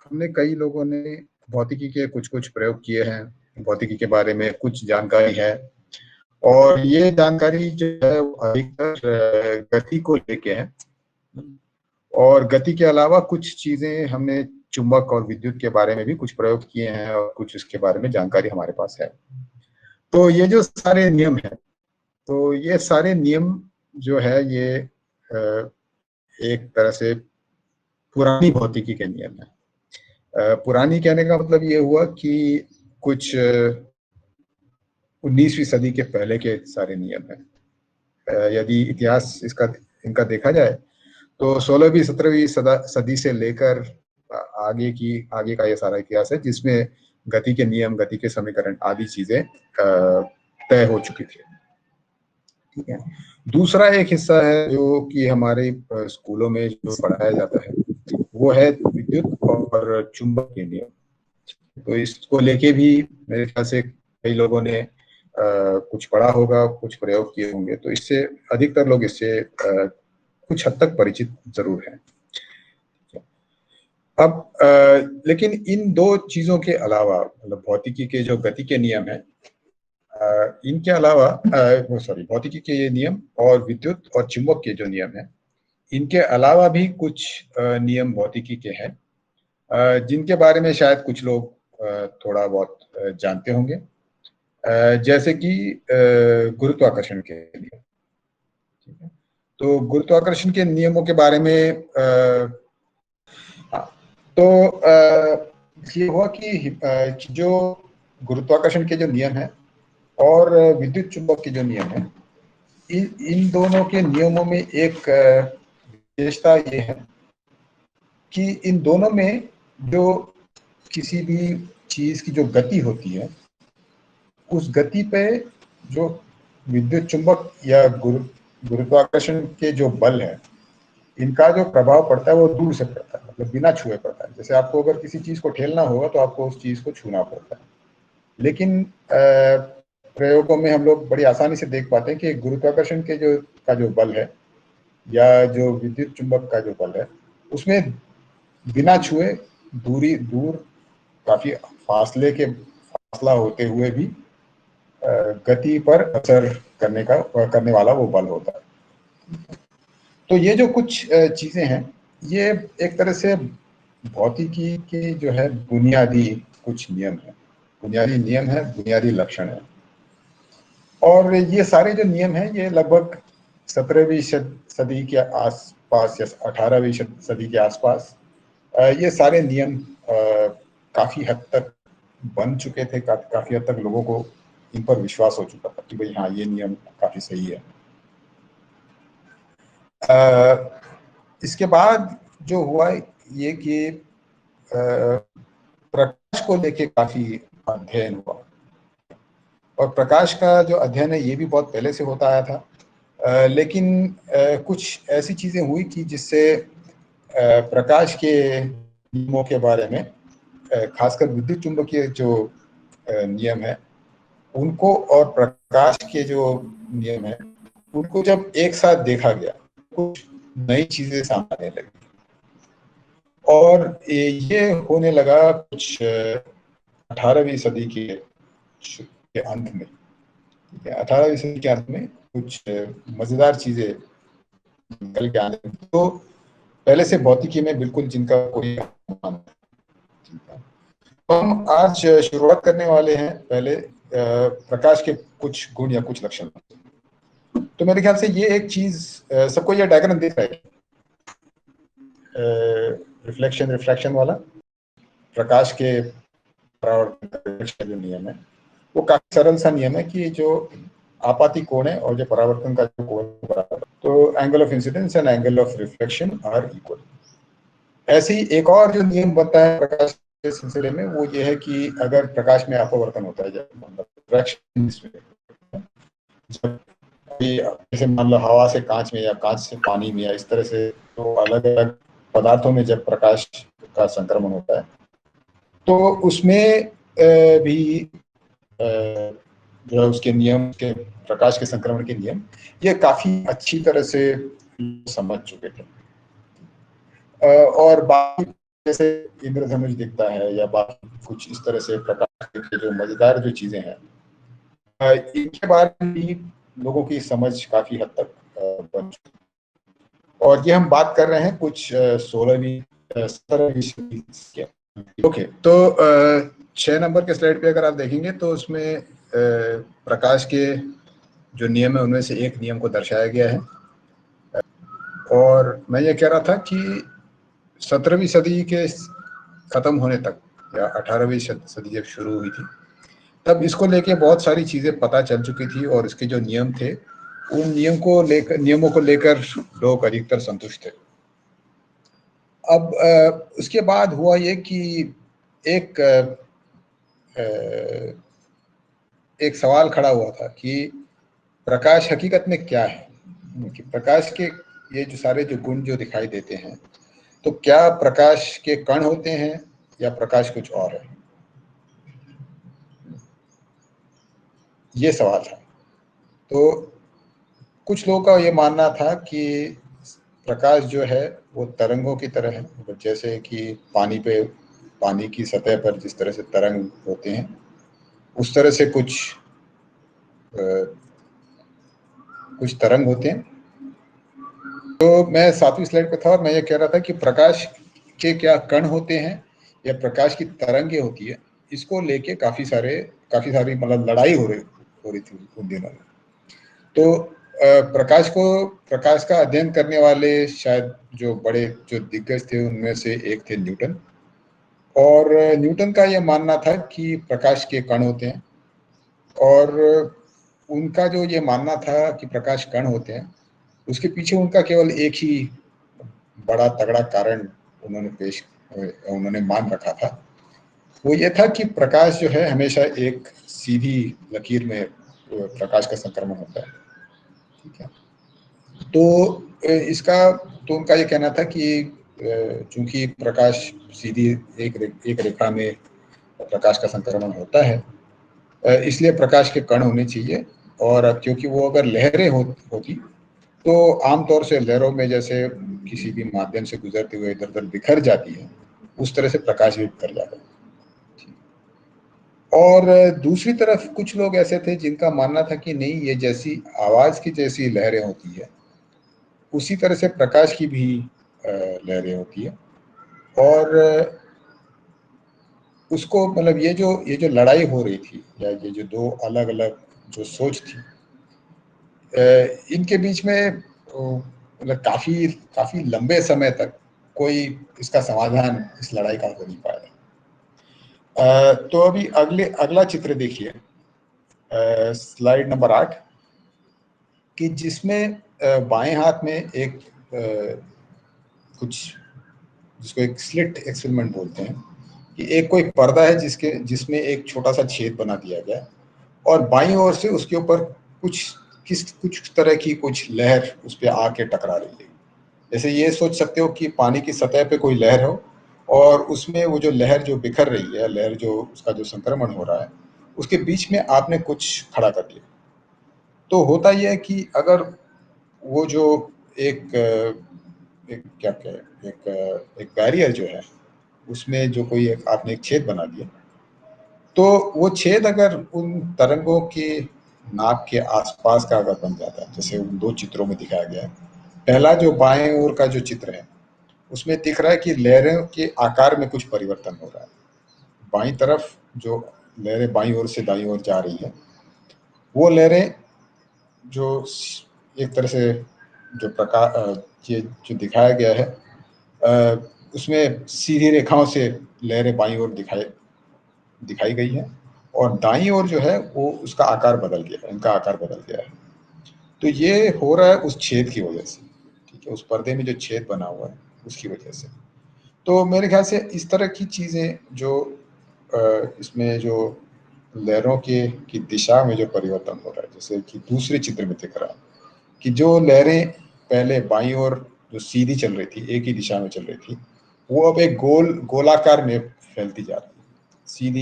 हमने कई लोगों ने भौतिकी के कुछ-कुछ प्रयोग किए हैं। भौतिकी के बारे में कुछ जानकारी है और ये जानकारी जो है वो अधिकतर गति को लेके है। और गति के अलावा कुछ चीज़ें हमने चुंबक और विद्युत के बारे में भी कुछ प्रयोग किए हैं और कुछ इसके बारे में जानकारी हमारे पास है। तो ये जो सारे नियम हैं, तो ये सारे नियम जो है ये एक तरह से पुरानी भौतिकी के नियम हैं। पुरानी कहने का मतलब ये हुआ कि कुछ 19वीं सदी के पहले के सारे नियम हैं। यदि इतिहास इनका देखा जाए तो 16वीं 17वीं सदी से लेकर आगे का ये सारा इतिहास है जिसमें गति के नियम, गति के समीकरण आदि चीजें तय हो चुकी थी। ठीक है। दूसरा एक हिस्सा है जो कि हमारे स्कूलों में जो पढ़ाया जाता है वो है विद्युत और चुंबक के नियम। तो इसको लेके भी मेरे ख्याल से कई लोगों ने कुछ पढ़ा होगा, कुछ प्रयोग किए होंगे, तो इससे अधिकतर लोग इससे कुछ हद तक परिचित जरूर हैं। अब लेकिन इन दो चीजों के अलावा मतलब भौतिकी के जो गति के नियम है, इनके अलावा भौतिकी के ये नियम और विद्युत और चुंबक के जो नियम है, इनके अलावा भी कुछ नियम भौतिकी के हैं जिनके बारे में शायद कुछ लोग थोड़ा बहुत जानते होंगे, जैसे कि गुरुत्वाकर्षण के नियम। ठीक है। तो गुरुत्वाकर्षण के नियमों के बारे में तो ये हुआ कि जो गुरुत्वाकर्षण के जो नियम है और विद्युत चुंबक के जो नियम है, इन दोनों के नियमों में एक विशेषता ये है कि इन दोनों में जो किसी भी चीज की जो गति होती है, उस गति पे जो विद्युत चुंबक या गुरुत्वाकर्षण के जो बल है, इनका जो प्रभाव पड़ता है वो दूर से पड़ता है, मतलब बिना छुए पड़ता है। जैसे आपको अगर किसी चीज को ठेलना होगा तो आपको उस चीज को छूना पड़ता है, लेकिन प्रयोगों में हम लोग बड़ी आसानी से देख पाते हैं कि गुरुत्वाकर्षण के जो बल है या जो विद्युत चुंबक का जो बल है, उसमें बिना छुए दूर काफी फासला होते हुए भी गति पर असर करने वाला वो बल होता है। तो ये जो कुछ चीजें हैं, ये एक तरह से भौतिकी के जो है बुनियादी कुछ नियम है, बुनियादी लक्षण है। और ये सारे जो नियम हैं ये लगभग 17वीं सदी के आसपास या 18वीं सदी के आसपास ये सारे नियम काफी हद तक बन चुके थे, काफी हद तक लोगों को इन पर विश्वास हो चुका था कि भाई हाँ, ये नियम काफी सही है। इसके बाद जो हुआ ये कि प्रकाश को लेके काफी अध्ययन हुआ, और प्रकाश का जो अध्ययन है ये भी बहुत पहले से होता आया था, लेकिन कुछ ऐसी चीजें हुई कि जिससे प्रकाश के नियमों के बारे में, खासकर विद्युत चुंबकीय जो नियम है उनको और प्रकाश के जो नियम है उनको जब एक साथ देखा गया, कुछ नई चीजें सामने आने लगी। और ये होने लगा कुछ 18वीं सदी के अंत में। 18वीं सदी के अंत में कुछ मजेदार चीजें निकल के आने, तो पहले से भौतिकी में बिल्कुल जिनका कोई अनुमान नहीं था। तो हम आज शुरुआत करने वाले हैं पहले प्रकाश के कुछ गुण या कुछ लक्षण। तो मेरे ख्याल से ये एक चीज, सबको ये डायग्राम दिख रहा है, रिफ्लेक्शन वाला प्रकाश के परावर्तन का जो नियम है वो काफी सरल सा नियम है कि जो आपाती कोण है और जो परावर्तन का जो कोण बराबर, तो angle of incidence and angle of reflection are equal. ऐसे ही एक और जो नियम बनता है प्रकाश के सिलसिले में वो ये है कि अगर प्रकाश में अपवर्तन होता है, जैसे मान लो हवा से कांच में या कांच से पानी में या इस तरह से तो अलग अलग पदार्थों में जब प्रकाश का संक्रमण होता है तो उसमें भी जो है उसके नियम के प्रकाश के संक्रमण के नियम ये काफी अच्छी तरह से समझ चुके थे। और बाकी जैसे इंद्रधनुष दिखता है या बाकी कुछ इस तरह से प्रकाश के जो मजेदार जो चीजें हैं, इनके बारे में भी लोगों की समझ काफी हद तक बन चुकी है। और ये हम बात कर रहे हैं कुछ 16वीं 17वीं सदी के। ओके, तो 6 नंबर के स्लाइड पे अगर आप देखेंगे तो उसमें प्रकाश के जो नियम है उनमें से एक नियम को दर्शाया गया है। और मैं ये कह रहा था कि 17वीं सदी के खत्म होने तक या 18वीं सदी जब शुरू हुई थी तब इसको लेके बहुत सारी चीजें पता चल चुकी थी और इसके जो नियम थे उन नियमों को लेकर लोग अधिकतर संतुष्ट थे। अब उसके बाद हुआ ये कि एक एक सवाल खड़ा हुआ था कि प्रकाश हकीकत में क्या है, कि प्रकाश के ये जो सारे जो गुण जो दिखाई देते हैं तो क्या प्रकाश के कण होते हैं या प्रकाश कुछ और है, ये सवाल था। तो कुछ लोगों का ये मानना था कि प्रकाश जो है वो तरंगों की तरह है, जैसे कि पानी की सतह पर जिस तरह से तरंग होते हैं उस तरह से कुछ तरंग होते हैं। तो मैं 7वीं स्लाइड पे था और मैं ये कह रहा था कि प्रकाश के क्या कण होते हैं या प्रकाश की तरंगे होती है, इसको लेके काफी सारी मतलब लड़ाई हो रही थी उन दिनों में। तो प्रकाश का अध्ययन करने वाले शायद जो दिग्गज थे उनमें से एक थे न्यूटन। और न्यूटन का यह मानना था कि प्रकाश के कण होते हैं, और उनका जो ये मानना था कि प्रकाश कण होते हैं उसके पीछे उनका केवल एक ही बड़ा तगड़ा कारण उन्होंने मान रखा था। वो ये था कि प्रकाश जो है हमेशा एक सीधी लकीर में प्रकाश का संक्रमण होता है। ठीक है, तो उनका ये कहना था कि चूंकि प्रकाश सीधी एक रेखा में प्रकाश का संक्रमण होता है, इसलिए प्रकाश के कण होने चाहिए। और क्योंकि वो अगर लहरें होती तो आमतौर से लहरों में जैसे किसी भी माध्यम से गुजरते हुए इधर उधर बिखर जाती है, उस तरह से प्रकाश भी बिखर जाता है। और दूसरी तरफ कुछ लोग ऐसे थे जिनका मानना था कि नहीं, ये जैसी आवाज की जैसी लहरें होती है उसी तरह से प्रकाश की भी लहरें होती है। और उसको मतलब ये जो लड़ाई हो रही थी या ये जो दो अलग अलग जो सोच थी, इनके बीच में मतलब काफी काफी लंबे समय तक कोई इसका समाधान इस लड़ाई का हो नहीं पाया। तो अभी अगला चित्र देखिए, स्लाइड नंबर 8, कि जिसमें बाएं हाथ में एक कुछ जिसको एक स्लिट एक्सपेरिमेंट बोलते हैं, कि एक कोई पर्दा है जिसमें एक छोटा सा छेद बना दिया गया है और बाईं ओर से उसके ऊपर कुछ तरह की कुछ लहर उस पर आके टकरा रही है। जैसे ये सोच सकते हो कि पानी की सतह पे कोई लहर हो और उसमें वो जो लहर जो बिखर रही है, लहर जो उसका जो संक्रमण हो रहा है, उसके बीच में आपने कुछ खड़ा कर दिया। तो होता यह है कि अगर वो जो एक एक क्या कहे एक बैरियर जो है उसमें जो आपने एक छेद बना दिया, तो वो छेद अगर उन तरंगों के नाक के आसपास का अगर बन जाता है, जैसे उन दो चित्रों में दिखाया गया है। पहला जो बाएं ओर का जो चित्र है उसमें दिख रहा है कि लहरों के आकार में कुछ परिवर्तन हो रहा है। बाईं तरफ जो लहरें बाईं ओर से दाईं ओर जा रही है, वो लहरें जो एक तरह से जो ये जो दिखाया गया है, उसमें सीधी रेखाओं से लहरें बाईं ओर दिखाई गई है, और दाईं ओर जो है वो उसका आकार बदल गया है, इनका आकार बदल गया है। तो ये हो रहा है उस छेद की वजह से। ठीक है, उस पर्दे में जो छेद बना हुआ है उसकी वजह से। तो मेरे ख्याल से इस तरह की चीज़ें जो इसमें जो लहरों की दिशा में जो परिवर्तन हो रहा है, जैसे कि दूसरे चित्र में दिख रहा है कि जो लहरें पहले बाईं ओर जो सीधी चल रही थी, एक ही दिशा में चल रही थी, वो अब एक गोलाकार में फैलती जा रही है। सीधी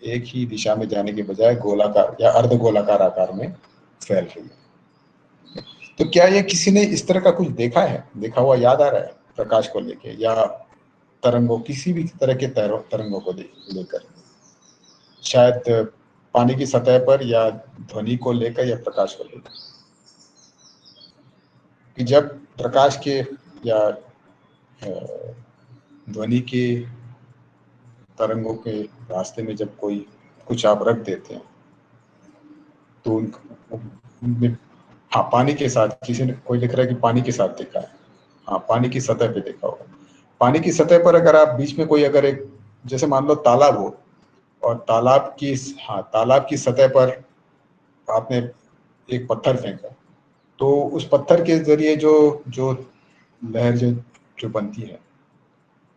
एक ही दिशा में जाने के बजाय गोलाकार या अर्ध गोलाकार आकार में फैल रही है। तो क्या ये किसी ने इस तरह का कुछ देखा हुआ याद आ रहा है प्रकाश को लेके, या तरंगों, किसी भी तरह के तरंगों को लेकर, शायद पानी की सतह पर या ध्वनि को लेकर या प्रकाश को लेकर, कि जब प्रकाश के या ध्वनि के तरंगों के रास्ते में जब कोई कुछ आप रख देते हैं तो उनमें, हाँ पानी के साथ, किसी ने कोई लिख रहा है कि पानी के साथ देखा है, हाँ पानी की सतह पे देखा होगा। पानी की सतह पर अगर आप बीच में कोई अगर एक, जैसे मान लो तालाब हो और तालाब की सतह पर आपने एक पत्थर फेंका, तो उस पत्थर के जरिए जो जो लहर जो बनती है,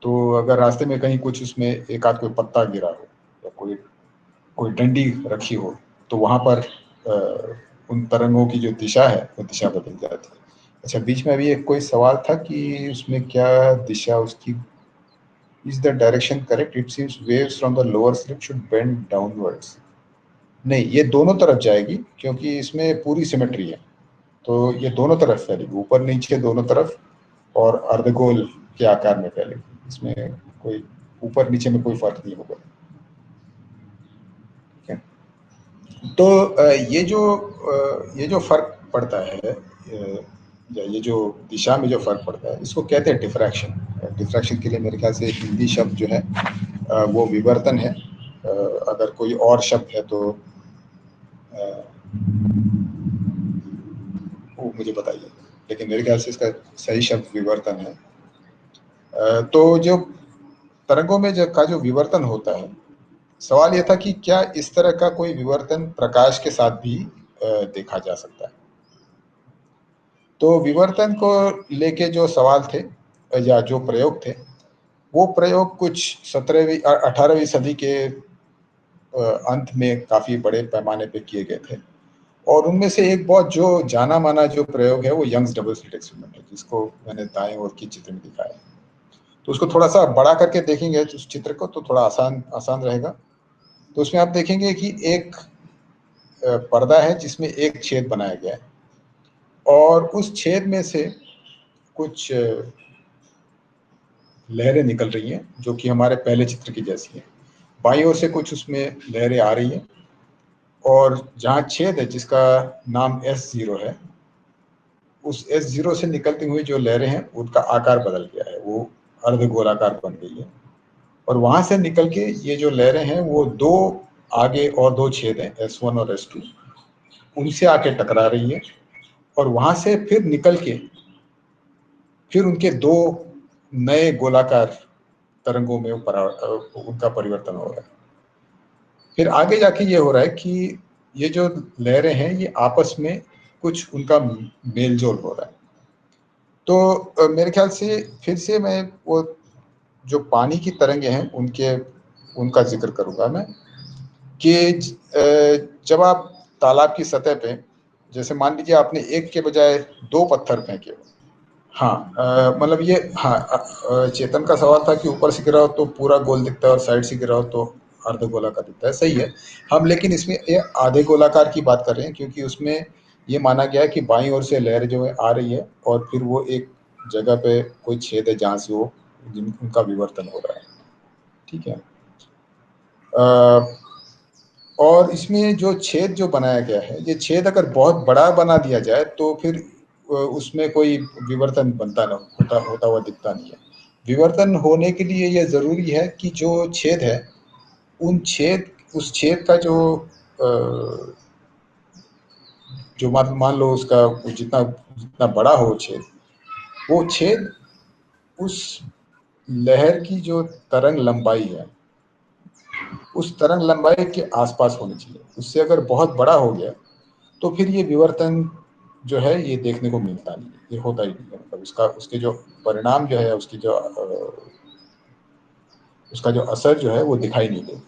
तो अगर रास्ते में कहीं कुछ उसमें एक आध कोई पत्ता गिरा हो या कोई कोई डंडी रखी हो, तो वहां पर उन तरंगों की जो दिशा है वो दिशा बदल जाती है। अच्छा, बीच में अभी एक कोई सवाल था कि उसमें क्या दिशा उसकी, is the direction correct, it seems waves from the lower slip should bend downwards. नहीं, ये दोनों तरफ जाएगी क्योंकि इसमें पूरी सिमेट्री है, तो ये दोनों तरफ फैलेगी, ऊपर नीचे दोनों तरफ, और अर्धगोल के आकार में फैलेगी। इसमें कोई ऊपर नीचे में कोई फर्क नहीं होगा। ठीक है, तो ये जो फर्क पड़ता है, या ये जो दिशा में जो फर्क पड़ता है, इसको कहते हैं डिफ्रैक्शन। डिफ्रैक्शन के लिए मेरे ख्याल से हिंदी शब्द जो है वो विवर्तन है। अगर कोई और शब्द है तो वो मुझे बताइए, लेकिन मेरे ख्याल से इसका सही शब्द विवर्तन है। तो जो तरंगों में जो विवर्तन होता है, सवाल यह था कि क्या इस तरह का कोई विवर्तन प्रकाश के साथ भी देखा जा सकता है। तो विवर्तन को लेके जो सवाल थे या जो प्रयोग थे, वो प्रयोग कुछ 17वीं 18वीं सदी के अंत में काफी बड़े पैमाने पे किए गए थे, और उनमें से एक बहुत जो जाना माना जो प्रयोग है वो यंग्स डबल स्लिट एक्सपेरिमेंट है, जिसको मैंने दाएं ओर की चित्र में दिखाया है। तो उसको थोड़ा सा बड़ा करके देखेंगे उस चित्र को तो थोड़ा आसान आसान रहेगा। तो उसमें आप देखेंगे कि एक पर्दा है जिसमें एक छेद बनाया गया है, और उस छेद में से कुछ लहरें निकल रही हैं जो कि हमारे पहले चित्र की जैसी है। बाईं ओर से कुछ उसमें लहरें आ रही हैं, और जहाँ छेद है जिसका नाम S0 है, उस S0 से निकलती हुई जो लहरें हैं उनका आकार बदल गया है, वो अर्धगोलाकार बन गई है। और वहां से निकल के ये जो लहरें हैं वो दो आगे और दो छेद हैं S1 और S2, उनसे आके टकरा रही है, और वहां से फिर निकल के फिर उनके दो नए गोलाकार तरंगों में उनका परिवर्तन हो रहा है। फिर आगे जाके ये हो रहा है कि ये जो लहरें हैं ये आपस में कुछ उनका मेलजोल हो रहा है। तो मेरे ख्याल से फिर से मैं वो जो पानी की तरंगे हैं उनका जिक्र करूंगा मैं, कि जब आप तालाब की सतह पे, जैसे मान लीजिए आपने एक के बजाय दो पत्थर फेंके, हाँ मतलब ये, हाँ चेतन का सवाल था कि ऊपर से गिरा हो तो पूरा गोल दिखता है और साइड से गिरा हो तो अर्ध गोलाकार दिखता है, सही है। हम लेकिन इसमें ये आधे गोलाकार की बात कर रहे हैं, क्योंकि उसमें ये माना गया है कि बाईं ओर से लहर जो है आ रही है, और फिर वो एक जगह पे कोई छेद है जहाँ से वो उनका विवर्तन हो रहा है। ठीक है, और इसमें जो छेद जो बनाया गया है, ये छेद अगर बहुत बड़ा बना दिया जाए तो फिर उसमें कोई विवर्तन बनता ना होता हुआ दिखता नहीं है। विवर्तन होने के लिए यह जरूरी है कि जो छेद है, उस छेद का जो मान लो उसका जितना जितना बड़ा हो छेद, वो छेद उस लहर की जो तरंग लंबाई है उस तरंग लंबाई के आसपास होनी चाहिए। उससे अगर बहुत बड़ा हो गया तो फिर ये विवर्तन जो है ये देखने को मिलता नहीं है, ये होता ही नहीं है। मतलब उसके जो परिणाम जो है, उसका जो असर जो है वो दिखाई नहीं देती।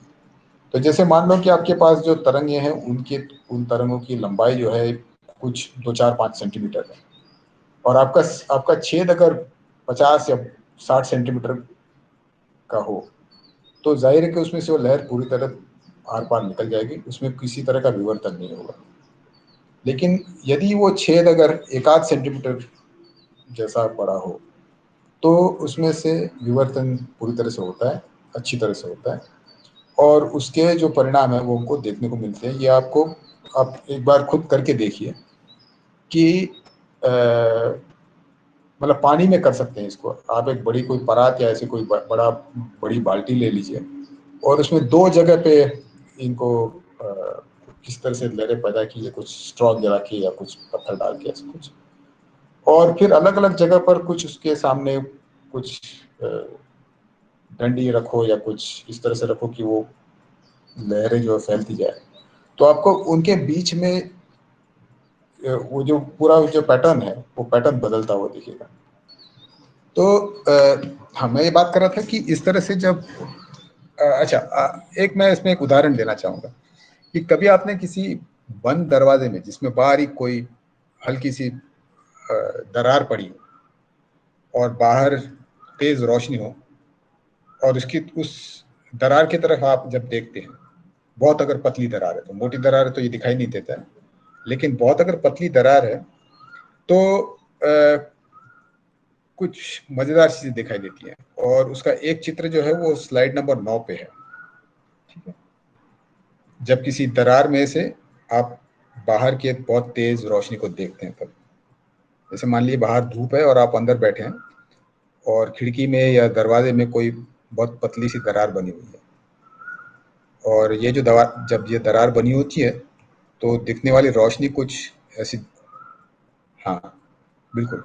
तो जैसे मान लो कि आपके पास जो तरंगे हैं उन तरंगों की लंबाई जो है कुछ 2 4 5 सेंटीमीटर है, और आपका छेद अगर 50 या 60 सेंटीमीटर का हो, तो जाहिर है कि उसमें से वो लहर पूरी तरह आर पार निकल जाएगी, उसमें किसी तरह का विवर्तन नहीं होगा। लेकिन यदि वो छेद अगर 1 आध सेंटीमीटर जैसा बड़ा हो, तो उसमें से विवर्तन पूरी तरह से होता है, अच्छी तरह से होता है, और उसके जो परिणाम है वो हमको देखने को मिलते हैं। ये आपको आप एक बार खुद करके देखिए कि मतलब पानी में कर सकते हैं इसको। आप एक बड़ी कोई परात या ऐसे कोई बड़ी बाल्टी ले लीजिए और उसमें दो जगह पे इनको किस तरह से लहरें पैदा की है, कुछ स्ट्रॉ गिरा के या कुछ पत्थर डाल के ऐसे कुछ, और फिर अलग अलग जगह पर कुछ उसके सामने कुछ डंडी रखो या कुछ इस तरह से रखो कि वो लहरें जो फैलती जाए, तो आपको उनके बीच में वो जो पूरा जो पैटर्न है वो पैटर्न बदलता हुआ दिखेगा। तो हाँ, मैं ये बात कर रहा था कि इस तरह से जब अच्छा, एक मैं इसमें एक उदाहरण देना चाहूंगा कि कभी आपने किसी बंद दरवाजे में जिसमें बाहर ही कोई हल्की सी दरार पड़ी हो और बाहर तेज रोशनी हो, और उसकी उस दरार की तरफ आप जब देखते हैं, बहुत अगर पतली दरार है, तो मोटी दरार है तो ये दिखाई नहीं देता है, लेकिन बहुत अगर पतली दरार है तो कुछ मजेदार चीजें दिखाई देती हैं। और उसका एक चित्र जो है वो स्लाइड नंबर 9 पे है। ठीक है, जब किसी दरार में से आप बाहर के बहुत तेज रोशनी को देखते हैं, तब जैसे मान लीजिए बाहर धूप है और आप अंदर बैठे हैं और खिड़की में या दरवाजे में कोई बहुत पतली सी दरार बनी हुई है, और ये जो दरार, जब ये दरार बनी होती है तो दिखने वाली रोशनी कुछ ऐसी, हाँ बिल्कुल,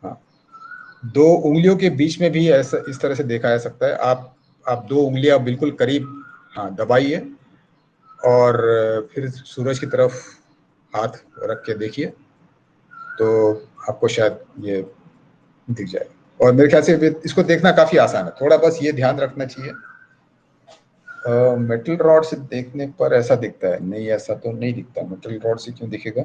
हाँ, दो उंगलियों के बीच में भी ऐसा इस तरह से देखा जा सकता है। आप दो उंगलियां बिल्कुल करीब, हाँ, दबाइए और फिर सूरज की तरफ हाथ रख के देखिए तो आपको शायद ये दिख जाए। और मेरे ख्याल से इसको देखना काफी आसान है, थोड़ा बस ये ध्यान रखना चाहिए। मेटल रॉड से देखने पर ऐसा दिखता है? नहीं, ऐसा तो नहीं दिखता। मेटल रॉड से क्यों दिखेगा?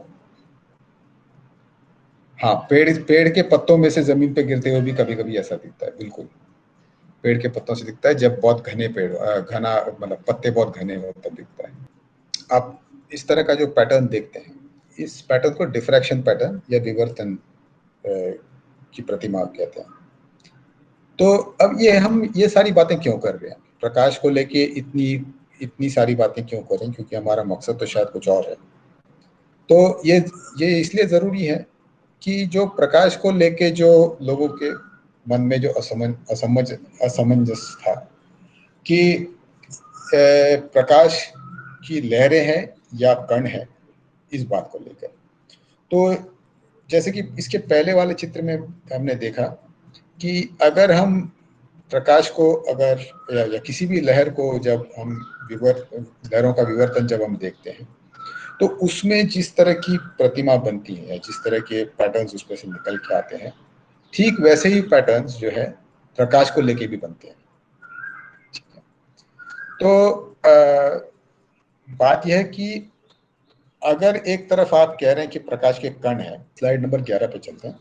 हाँ, पेड़ के पत्तों में से जमीन पे गिरते हुए भी कभी कभी ऐसा दिखता है, बिल्कुल। पेड़ के पत्तों से दिखता है जब बहुत घने पेड़ घना मतलब पत्ते बहुत घने हो तब दिखता है। आप इस तरह का जो पैटर्न देखते हैं, इस पैटर्न को डिफ्रैक्शन पैटर्न या विवर्तन की प्रतिमा कहते हैं। तो अब ये सारी बातें क्यों कर रहे हैं, प्रकाश को लेके इतनी इतनी सारी बातें क्यों कर रहे हैं? क्योंकि हमारा मकसद तो शायद कुछ और है। तो ये इसलिए जरूरी है कि जो प्रकाश को लेके जो लोगों के मन में जो असमंजस था कि प्रकाश की लहरें हैं या कण है, इस बात को लेकर। तो जैसे कि इसके पहले वाले चित्र में हमने देखा कि अगर हम प्रकाश को अगर या किसी भी लहर को जब हम लहरों का विवर्तन जब हम देखते हैं तो उसमें जिस तरह की प्रतिमा बनती है या जिस तरह के पैटर्न्स उसमें से निकल के आते हैं, ठीक वैसे ही पैटर्न्स जो है प्रकाश को लेके भी बनते हैं। तो बात यह है कि अगर एक तरफ आप कह रहे हैं कि प्रकाश के कण है, स्लाइड नंबर 11 पे चलते हैं,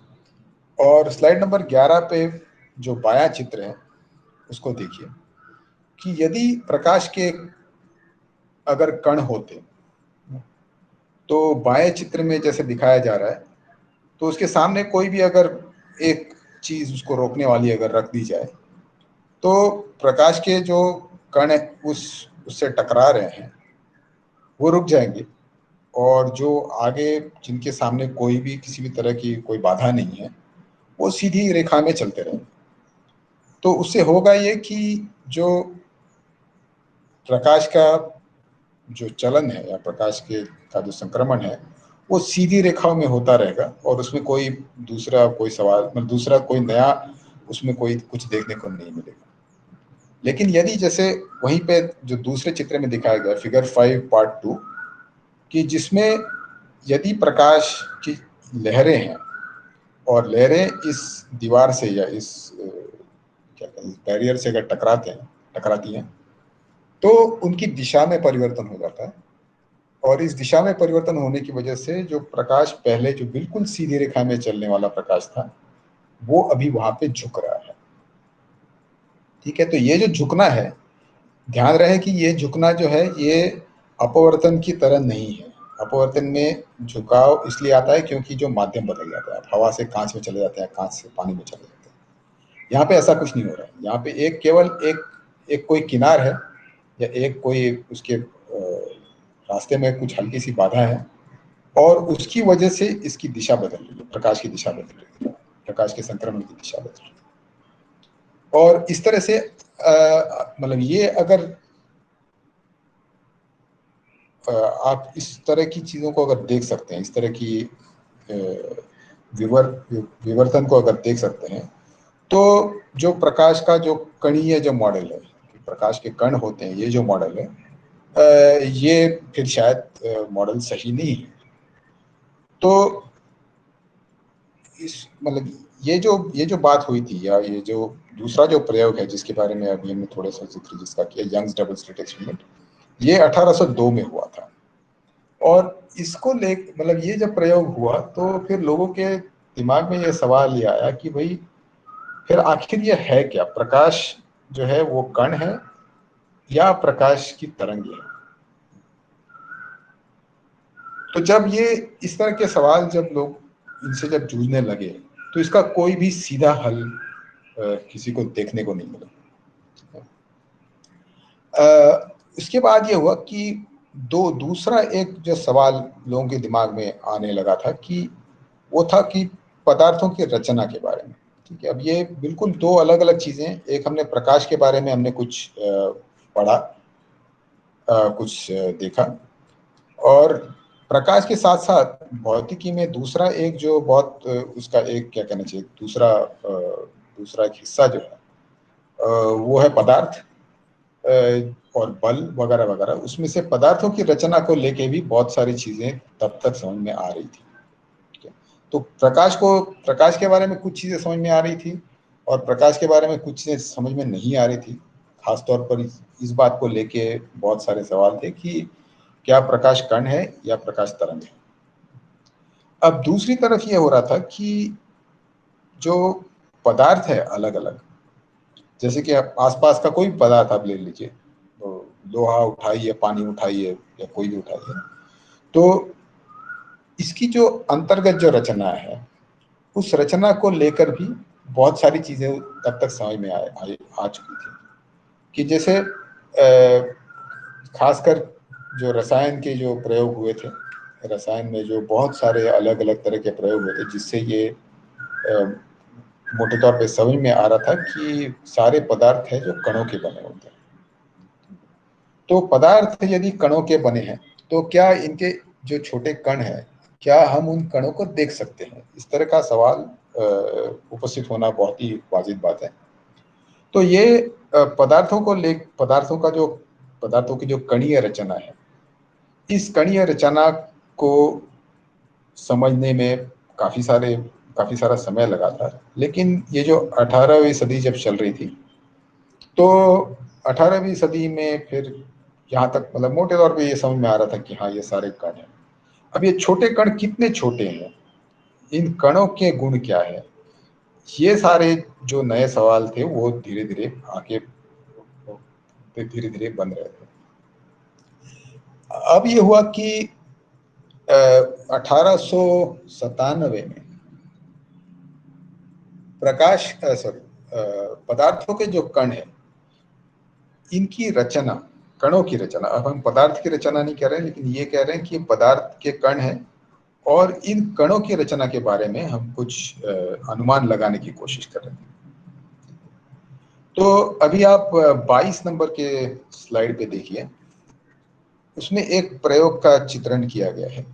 और स्लाइड नंबर 11 पे जो बायां चित्र है उसको देखिए कि यदि प्रकाश के अगर कण होते तो बाएं चित्र में जैसे दिखाया जा रहा है, तो उसके सामने कोई भी अगर एक चीज उसको रोकने वाली अगर रख दी जाए तो प्रकाश के जो कण उससे टकरा रहे हैं वो रुक जाएंगे, और जो आगे जिनके सामने कोई भी किसी भी तरह की कोई बाधा नहीं है वो सीधी रेखा में चलते रहेंगे। तो उससे होगा ये कि जो प्रकाश का जो चलन है या प्रकाश के का जो संक्रमण है वो सीधी रेखाओं में होता रहेगा, और उसमें कोई दूसरा कोई सवाल मतलब दूसरा कोई नया उसमें कोई कुछ देखने को नहीं मिलेगा। लेकिन यदि जैसे वहीं पे जो दूसरे चित्र में दिखाया गया फिगर 5 पार्ट 2, कि जिसमें यदि प्रकाश की लहरें हैं और लहरें इस दीवार से या इस क्या कहते हैं बैरियर से अगर टकराती हैं तो उनकी दिशा में परिवर्तन हो जाता है, और इस दिशा में परिवर्तन होने की वजह से जो प्रकाश पहले जो बिल्कुल सीधी रेखा में चलने वाला प्रकाश था वो अभी वहां पे झुक रहा है। ठीक है, तो ये जो झुकना है, ध्यान रहे कि ये झुकना जो है ये अपवर्तन की तरह नहीं है। अपवर्तन में झुकाव इसलिए आता है क्योंकि जो माध्यम बदल जाता है, आप हवा से कांच में चले जाते हैं, कांच से पानी में चले जाते हैं। यहाँ पे ऐसा कुछ नहीं हो रहा है। यहाँ पे एक केवल एक कोई किनार है या एक कोई उसके रास्ते में कुछ हल्की सी बाधा है और उसकी वजह से इसकी दिशा बदल रही है, प्रकाश की दिशा बदल रही है, प्रकाश के संक्रमण की दिशा बदल रही है। और इस तरह से मतलब ये अगर आप इस तरह की चीज़ों को अगर देख सकते हैं, इस तरह की विवर्तन को अगर देख सकते हैं, तो जो प्रकाश का जो कणीय जो मॉडल है, प्रकाश के कण होते हैं, ये जो मॉडल है, ये फिर शायद मॉडल सही नहीं है। तो इस मतलब ये जो बात हुई थी, या ये जो दूसरा जो प्रयोग है जिसके बारे में अभी हमने थोड़ा सा जिक्र जिसका किया, यंग्स डबल स्लिट एक्सपेरिमेंट, ये 1802 में हुआ था। और इसको ले मतलब ये जब प्रयोग हुआ तो फिर लोगों के दिमाग में ये सवाल ये आया कि भाई फिर आखिर ये है क्या, प्रकाश जो है वो कण है या प्रकाश की तरंग है। तो जब ये इस तरह के सवाल जब लोग इनसे जब जूझने लगे तो इसका कोई भी सीधा हल किसी को देखने को नहीं मिला। उसके बाद ये हुआ कि दूसरा एक जो सवाल लोगों के दिमाग में आने लगा था कि वो था कि पदार्थों की रचना के बारे में। ठीक है, अब ये बिल्कुल दो अलग अलग चीजें। एक हमने प्रकाश के बारे में हमने कुछ पढ़ा, कुछ देखा, और प्रकाश के साथ साथ भौतिकी में दूसरा एक जो बहुत उसका एक क्या कहना चाहिए, दूसरा एक हिस्सा जो है वो है पदार्थ और बल वगैरह वगैरह। उसमें से पदार्थों की रचना को लेके भी बहुत सारी चीजें तब तक समझ में आ रही थी। तो प्रकाश के बारे में कुछ चीजें समझ में आ रही थी और प्रकाश के बारे में कुछ चीजें समझ में नहीं आ रही थी। खासतौर पर इस बात को लेके बहुत सारे सवाल थे कि क्या प्रकाश कण है या प्रकाश तरंग है। अब दूसरी तरफ ये हो रहा था कि जो पदार्थ है अलग अलग, जैसे कि आप आसपास का कोई पदार्थ आप ले लीजिए, तो लोहा उठाइए, पानी उठाइए या कोई भी उठाइए, तो इसकी जो अंतर्गत जो रचना है उस रचना को लेकर भी बहुत सारी चीजें तब तक समझ में आ चुकी थी। कि जैसे खासकर जो रसायन के जो प्रयोग हुए थे, रसायन में जो बहुत सारे अलग अलग तरह के प्रयोग हुए थे, जिससे ये मोटे तौर पे समझ में आ रहा था कि सारे पदार्थ हैं जो कणों के बने होते हैं। तो पदार्थ यदि कणों के बने हैं तो क्या इनके जो छोटे कण हैं, क्या हम उन कणों को देख सकते हैं? इस तरह का सवाल उपस्थित होना बहुत ही वाजिब बात है। तो ये पदार्थों की जो कणीय रचना है, इस कणीय रचना को समझने में काफी सारा समय लगा था। लेकिन ये जो 18वीं सदी जब चल रही थी, तो 18वीं सदी में फिर यहाँ तक मतलब मोटे तौर पे ये समझ में आ रहा था कि हाँ, ये सारे कण हैं। अब ये छोटे कण कितने छोटे हैं, इन कणों के गुण क्या है, ये सारे जो नए सवाल थे वो धीरे धीरे बन रहे थे। अब ये हुआ कि 1897 में पदार्थों के जो कण है, इनकी रचना, कणों की रचना, अब हम पदार्थ की रचना नहीं कह रहे हैं, लेकिन ये कह रहे हैं कि पदार्थ के कण हैं और इन कणों की रचना के बारे में हम कुछ अनुमान लगाने की कोशिश कर रहे हैं। तो अभी आप 22 नंबर के स्लाइड पे देखिए, उसमें एक प्रयोग का चित्रण किया गया है।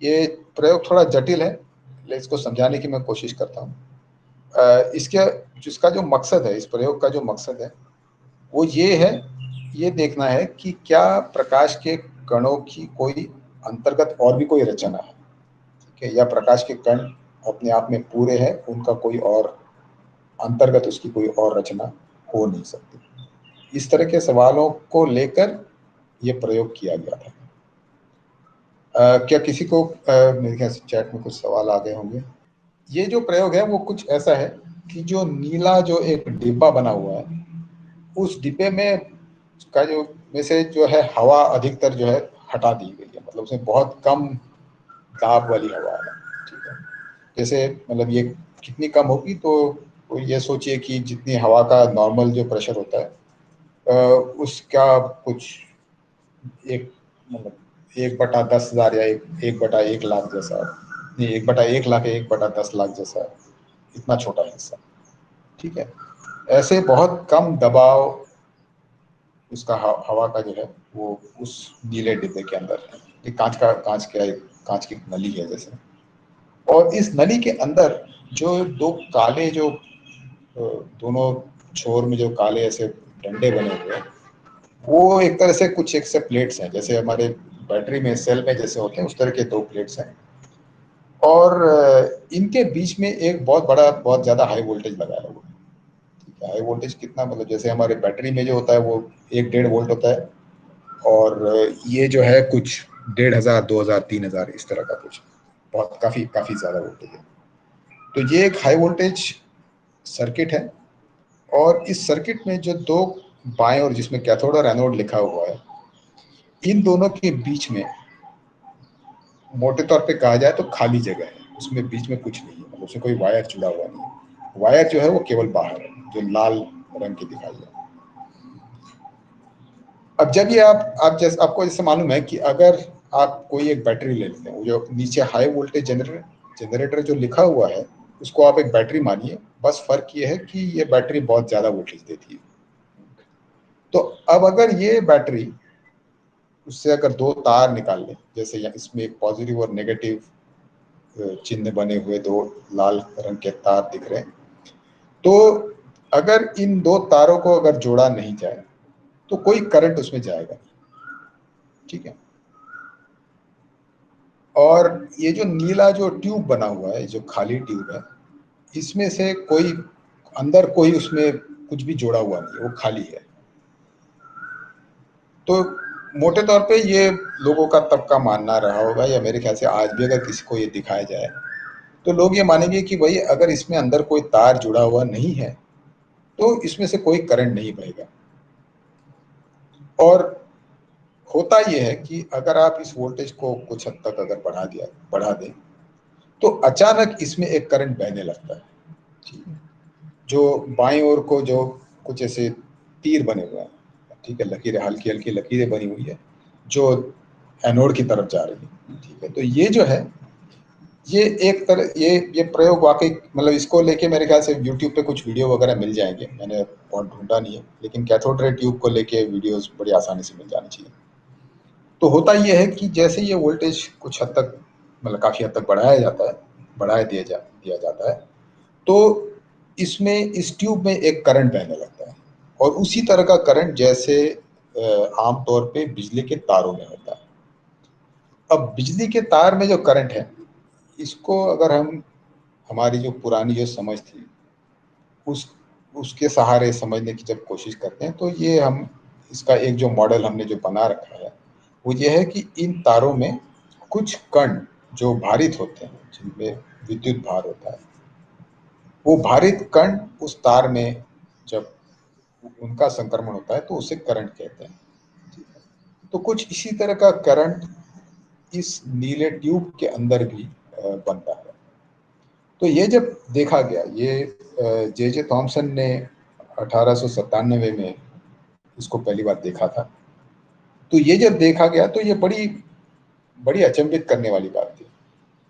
ये प्रयोग थोड़ा जटिल है, लेकिन इसको समझाने की मैं कोशिश करता हूँ। इसके जिसका जो मकसद है, इस प्रयोग का जो मकसद है वो ये देखना है कि क्या प्रकाश के कणों की कोई अंतर्गत और भी कोई रचना है, ठीक है, या प्रकाश के कण अपने आप में पूरे हैं, उनका कोई और अंतर्गत उसकी कोई और रचना हो नहीं सकती। इस तरह के सवालों को लेकर यह प्रयोग किया गया था। क्या किसी को मेरे ख्याल से चैट में कुछ सवाल आ गए होंगे। ये जो प्रयोग है वो कुछ ऐसा है कि जो नीला जो एक डिब्बा बना हुआ है, उस डिब्बे में का जो में से जो है हवा, अधिकतर जो है हटा दी गई है, मतलब उसमें बहुत कम दाब वाली हवा है। ठीक है, जैसे मतलब ये कितनी कम होगी, तो ये सोचिए कि जितनी हवा का नॉर्मल जो प्रेशर होता है उसका कुछ एक मतलब 1/10,000 या 1/1 लाख जैसा, नहीं 1/1 लाख या 1/10 लाख जैसा, इतना छोटा हिस्सा। ठीक है, ऐसे बहुत कम दबाव उसका हवा का जो है वो उस नीले डिब्बे के अंदर है। ये कांच की नली है जैसे, और इस नली के अंदर जो दो काले जो दोनों छोर में जो काले ऐसे डंडे बने हुए हैं, वो एक तरह से कुछ एक से प्लेट्स हैं, जैसे हमारे बैटरी में सेल में जैसे होते हैं उस तरह के दो प्लेट्स हैं। और इनके बीच में एक बहुत ज़्यादा हाई वोल्टेज लगाया हुआ है। ठीक है, हाई वोल्टेज कितना, मतलब जैसे हमारे बैटरी में जो होता है वो 1-1.5 वोल्ट होता है, और ये जो है कुछ 1,500, 2,000, 3,000 इस तरह का कुछ, बहुत काफ़ी काफ़ी ज़्यादा वोल्टेज है। तो ये एक हाई वोल्टेज सर्किट है, और इस सर्किट में जो दो बाएं और जिसमें कैथोड और एनोड लिखा हुआ है, इन दोनों के बीच में मोटे तौर पे कहा जाए तो खाली जगह है, उसमें बीच में कुछ नहीं है, मतलब उसमें कोई वायर जुड़ा हुआ नहीं है। वायर जो है वो केवल बाहर है, जो लाल रंग की दिखाई है। अब जब ये आपको जैसे मालूम है कि अगर आप कोई एक बैटरी ले लेते हैं, वो जो नीचे हाई वोल्टेज जनरेटर जो लिखा हुआ है उसको आप एक बैटरी मानिए, बस फर्क ये है कि ये बैटरी बहुत ज्यादा वोल्टेज देती है। तो अब अगर ये बैटरी, उससे अगर दो तार निकाल लें, जैसे इसमें एक पॉजिटिव और नेगेटिव चिन्ह बने हुए दो लाल रंग के तार दिख रहे हैं, तो अगर इन दो तारों को अगर जोड़ा नहीं जाए तो कोई करंट उसमें जाएगा नहीं। ठीक है, और ये जो नीला जो ट्यूब बना हुआ है, जो खाली ट्यूब है, इसमें से कोई अंदर कोई उसमें कुछ भी जोड़ा हुआ नहीं है, वो खाली है। तो मोटे तौर पे ये लोगों का तब का मानना रहा होगा, या मेरे ख्याल से आज भी अगर किसी को ये दिखाया जाए तो लोग ये मानेंगे कि भाई अगर इसमें अंदर कोई तार जुड़ा हुआ नहीं है तो इसमें से कोई करंट नहीं बहेगा। और होता यह है कि अगर आप इस वोल्टेज को कुछ हद तक अगर बढ़ा दें तो अचानक इसमें एक करंट बहने लगता है। ठीक है, जो बाएं ओर को जो कुछ ऐसे तीर बने हुए हैं, ठीक है, लकीरें, हल्की हल्की लकीरें बनी हुई है जो एनोड की तरफ जा रही है। ठीक है, तो ये जो है ये एक तरह ये प्रयोग वाकई, मतलब इसको लेके मेरे ख्याल से यूट्यूब पे कुछ वीडियो वगैरह मिल जाएंगे, मैंने बहुत ढूंढा नहीं है, लेकिन कैथोड रे ट्यूब को लेके वीडियोस बड़ी आसानी से मिल जानी चाहिए। तो होता यह है कि जैसे ये वोल्टेज कुछ हद तक, मतलब काफ़ी हद तक दिया जाता है, तो इसमें इस ट्यूब में एक करंट बहने लगता है, और उसी तरह का करंट जैसे आमतौर पे बिजली के तारों में होता है। अब बिजली के तार में जो करंट है, इसको अगर हम हमारी जो पुरानी जो समझ थी उस उसके सहारे समझने की जब कोशिश करते हैं, तो ये हम इसका एक जो मॉडल हमने जो बना रखा है वो ये है कि इन तारों में कुछ कण जो भारित होते हैं, जिनमें विद्युत भार होता है, वो भारित कण उस तार में जब उनका संक्रमण होता है तो उसे करंट कहते हैं। तो कुछ इसी तरह का करंट इस नीले ट्यूब के अंदर भी बनता है। तो ये जब देखा गया, ये जे जे थॉमसन ने 1897 में इसको पहली बार देखा था। तो ये जब देखा गया तो ये बड़ी बड़ी अचंभित करने वाली बात थी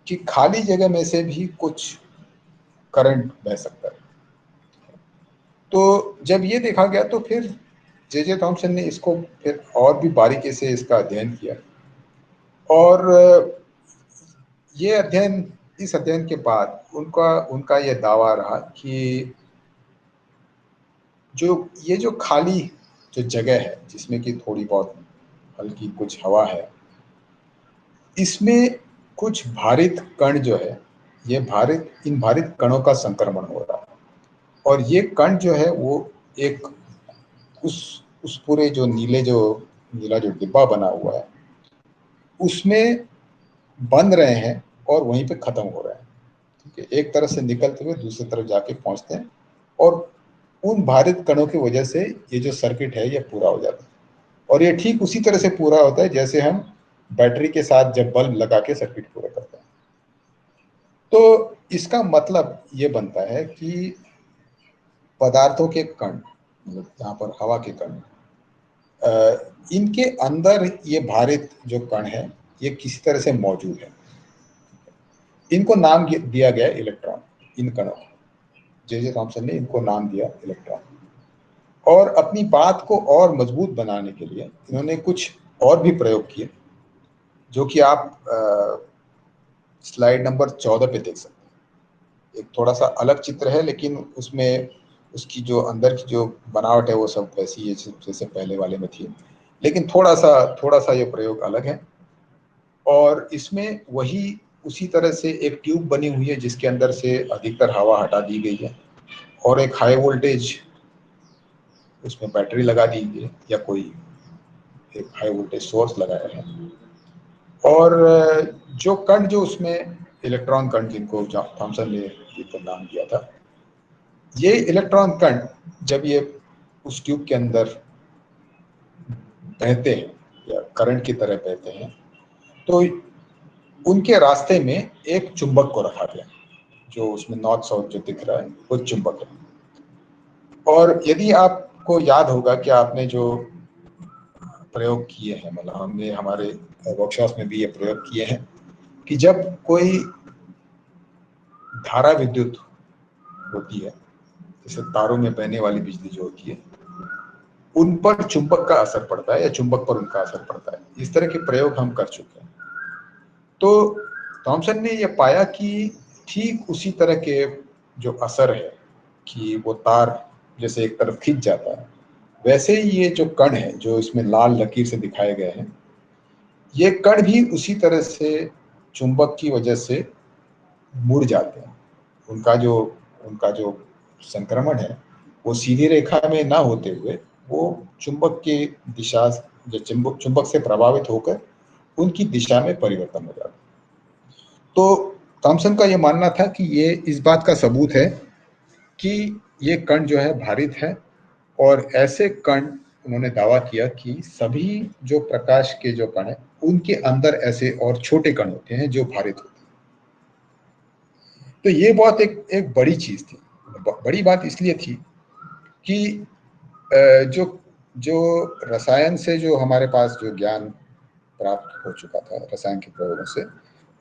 कि खाली जगह में से भी कुछ करंट बह सकता है। तो जब ये देखा गया तो फिर जे जे थॉमसन ने इसको फिर और भी बारीकी से इसका अध्ययन किया, और इस अध्ययन के बाद उनका उनका यह दावा रहा कि जो खाली जो जगह है जिसमें कि थोड़ी बहुत हल्की कुछ हवा है, इसमें कुछ भारित कण जो है, इन भारित कणों का संक्रमण हो रहा है, और ये कण जो है वो एक उस पूरे जो नीला जो डिब्बा बना हुआ है उसमें बन रहे हैं और वहीं पे खत्म हो रहे हैं। ठीक है, एक तरफ से निकलते हुए दूसरी तरफ जाके पहुंचते हैं, और उन भारित कणों की वजह से ये जो सर्किट है ये पूरा हो जाता है। और ये ठीक उसी तरह से पूरा होता है जैसे हम बैटरी के साथ जब बल्ब लगा के सर्किट पूरा करता है। तो इसका मतलब ये बनता है कि पदार्थों के कण, मतलब यहाँ पर हवा के कण, इनके अंदर ये भारित जो कण है ये किसी तरह से मौजूद है। इनको नाम दिया गया इलेक्ट्रॉन। इन कणों को जे थॉम्सन ने इनको नाम दिया इलेक्ट्रॉन। और अपनी बात को और मजबूत बनाने के लिए इन्होंने कुछ और भी प्रयोग किए, जो कि आप स्लाइड नंबर 14 पे देख सकते हैं। एक थोड़ा सा अलग चित्र है, लेकिन उसमें उसकी जो अंदर की जो बनावट है वो सब वैसी है जैसे पहले वाले में थी, लेकिन थोड़ा सा ये प्रयोग अलग है। और इसमें वही उसी तरह से एक ट्यूब बनी हुई है जिसके अंदर से अधिकतर हवा हटा दी गई है, और एक हाई वोल्टेज उसमें बैटरी लगा दी गई है या कोई एक हाई वोल्टेज सोर्स लगाया है। और जो कण जो उसमें इलेक्ट्रॉन कण जिनको थॉम्सन ने जिनको नाम दिया था, ये इलेक्ट्रॉन कण जब ये उस ट्यूब के अंदर बहते हैं या करंट की तरह बहते हैं, तो उनके रास्ते में एक चुंबक को रखा गया, जो उसमें नॉर्थ साउथ जो दिख रहा है वो चुंबक है। और यदि आपको याद होगा कि आपने जो प्रयोग किए हैं, मतलब हमने हमारे वर्कशॉप में भी ये प्रयोग किए हैं, कि जब कोई धारा विद्युत होती है, जैसे तारों में बहने वाली बिजली जो होती है, उन पर चुंबक का असर पड़ता है या चुंबक पर उनका असर पड़ता है। इस तरह के प्रयोग हम कर चुके हैं। तो थॉम्सन ने यह पाया कि ठीक उसी तरह के जो असर है कि वो तार जैसे एक तरफ खिंच जाता है, वैसे ही ये जो कण है जो इसमें लाल लकीर से दिखाए गए हैं, ये कण भी उसी तरह से चुंबक की वजह से मुड़ जाते हैं। उनका जो संक्रमण है वो सीधी रेखा में ना होते हुए वो चुंबक की दिशा, जो चुंबक से प्रभावित होकर उनकी दिशा में परिवर्तन हो जाता है। तो थॉम्सन का ये मानना था कि ये इस बात का सबूत है कि ये कण जो है भारित है, और ऐसे कण उन्होंने दावा किया कि सभी जो प्रकाश के जो कण है उनके अंदर ऐसे और छोटे कण होते हैं जो भारित होते हैं। तो ये बहुत एक बड़ी चीज थी। बड़ी बात इसलिए थी कि जो जो रसायन से जो हमारे पास जो ज्ञान प्राप्त हो चुका था रसायन के प्रयोगों से,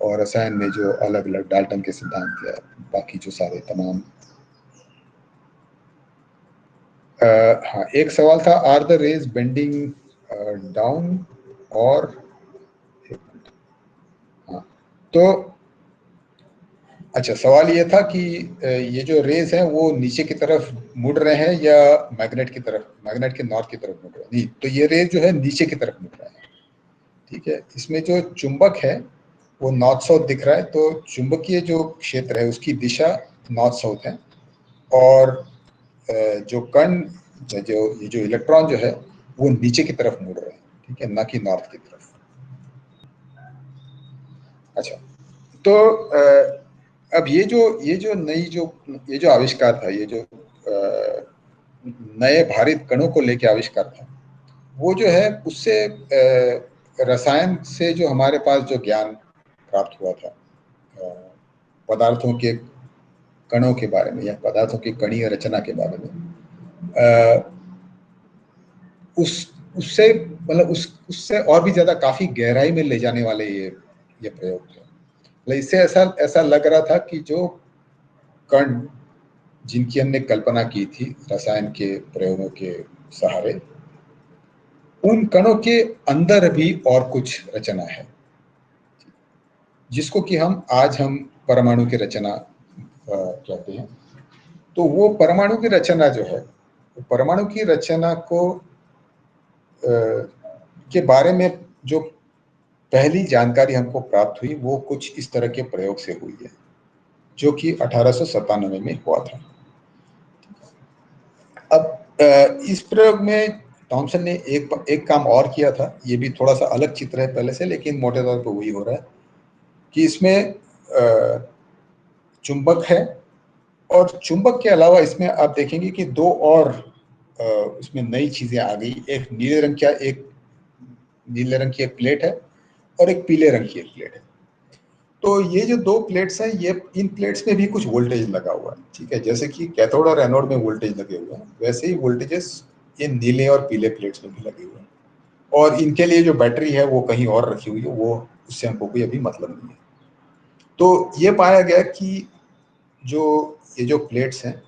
और रसायन में जो अलग अलग डाल्टन के सिद्धांत या बाकी जो सारे तमाम, हाँ, एक सवाल था, are the rays bending down, और हाँ, तो अच्छा, सवाल ये था कि ये जो रेज है वो नीचे की तरफ मुड़ रहे हैं या मैग्नेट की तरफ, मैग्नेट के नॉर्थ की तरफ मुड़ रहे हैं। नहीं, तो ये रेज जो है नीचे की तरफ मुड़ रहा है। ठीक है, इसमें जो चुंबक है वो नॉर्थ साउथ दिख रहा है, तो चुंबकीय जो क्षेत्र है उसकी दिशा नॉर्थ साउथ है, और जो कण जो ये जो इलेक्ट्रॉन जो है वो नीचे की तरफ मुड़ रहे हैं, ठीक है, ना कि नॉर्थ की तरफ। अच्छा, तो अब ये जो आविष्कार था, ये जो नए भारित कणों को लेके आविष्कार था, वो जो है उससे रसायन से जो हमारे पास जो ज्ञान प्राप्त हुआ था पदार्थों के कणों के बारे में या पदार्थों की कणीय रचना के बारे में, उस उससे मतलब उससे और भी ज्यादा काफी गहराई में ले जाने वाले ये प्रयोग थे। मतलब इससे ऐसा ऐसा लग रहा था कि जो कण जिनकी हमने कल्पना की थी रसायन के प्रयोगों के सहारे, उन कणों के अंदर भी और कुछ रचना है, जिसको कि हम परमाणु की रचना कहते हैं। तो वो परमाणु की रचना जो है, परमाणु की रचना को के बारे में जो पहली जानकारी हमको प्राप्त हुई वो कुछ इस तरह के प्रयोग से हुई है, जो कि 1897 में हुआ था। अब इस प्रयोग में थॉम्सन ने एक काम और किया था, ये भी थोड़ा सा अलग चित्र है पहले से, लेकिन मोटे तौर पर वही हो रहा है कि इसमें चुंबक है, और चुंबक के अलावा इसमें आप देखेंगे कि दो और इसमें नई चीजें आ गई। एक नीले रंग की एक प्लेट है, और एक पीले रंग की एक प्लेट है। तो ये जो दो प्लेट्स हैं, ये इन प्लेट्स में भी कुछ वोल्टेज लगा हुआ है, ठीक है। जैसे कि कैथोड और एनोड में वोल्टेज लगे हुए हैं, वैसे ही वोल्टेजेस इन नीले और पीले प्लेट्स में भी लगे हुए हैं। और इनके लिए जो बैटरी है वो कहीं और रखी हुई है, वो उससे हमको कोई अभी मतलब नहीं है। तो ये पाया गया कि ये जो प्लेट्स हैं,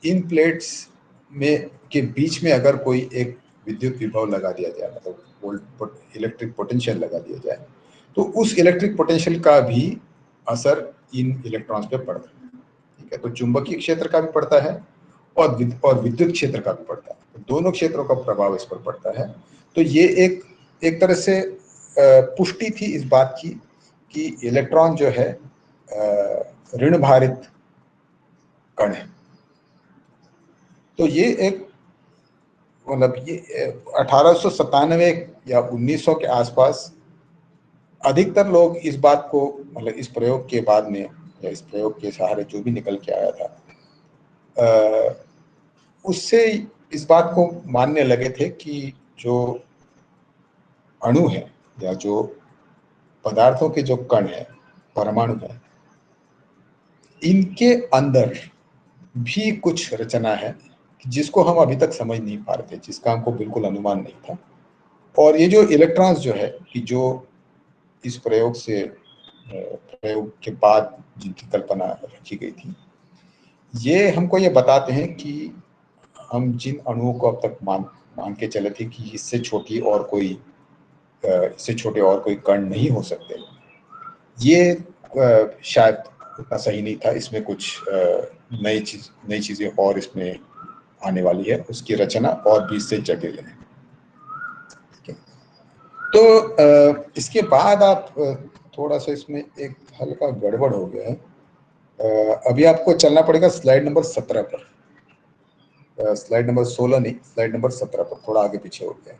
इन प्लेट्स में के बीच में अगर कोई एक विद्युत विभव लगा दिया जाए, मतलब वोल्ट इलेक्ट्रिक पोटेंशियल लगा दिया जाए, तो उस इलेक्ट्रिक पोटेंशियल का भी असर इन इलेक्ट्रॉन्स पे पड़ता है, ठीक है। तो चुंबकीय क्षेत्र का भी पड़ता है और विद्युत क्षेत्र का भी पड़ता है, तो दोनों क्षेत्रों का प्रभाव इस पर पड़ता है। तो ये एक तरह से पुष्टि थी इस बात की कि इलेक्ट्रॉन जो है ऋण भारित कण है। तो ये एक मतलब ये 1897 या 1900 के आसपास अधिकतर लोग इस बात को, मतलब इस प्रयोग के बाद में या इस प्रयोग के सहारे जो भी निकल के आया था, उससे इस बात को मानने लगे थे कि जो अणु है या जो पदार्थों के जो कण है, परमाणु है, इनके अंदर भी कुछ रचना है जिसको हम अभी तक समझ नहीं पा रहे थे, जिसका हमको बिल्कुल अनुमान नहीं था। और ये जो इलेक्ट्रॉन्स जो है कि जो इस प्रयोग के बाद जिनकी कल्पना रखी गई थी, ये हमको ये बताते हैं कि हम जिन अणुओं को अब तक मान के चले थे कि इससे छोटे और कोई कण नहीं हो सकते, ये शायद उतना सही नहीं था। इसमें कुछ नई चीजें और इसमें आने वाली है, उसकी रचना और भी इससे जटिल है। तो इसके बाद आप थोड़ा सा इसमें एक हल्का गड़बड़ हो गया है। अभी आपको चलना पड़ेगा स्लाइड नंबर 17 पर, स्लाइड नंबर 16 नहीं, स्लाइड नंबर 17 पर, थोड़ा आगे पीछे हो गया।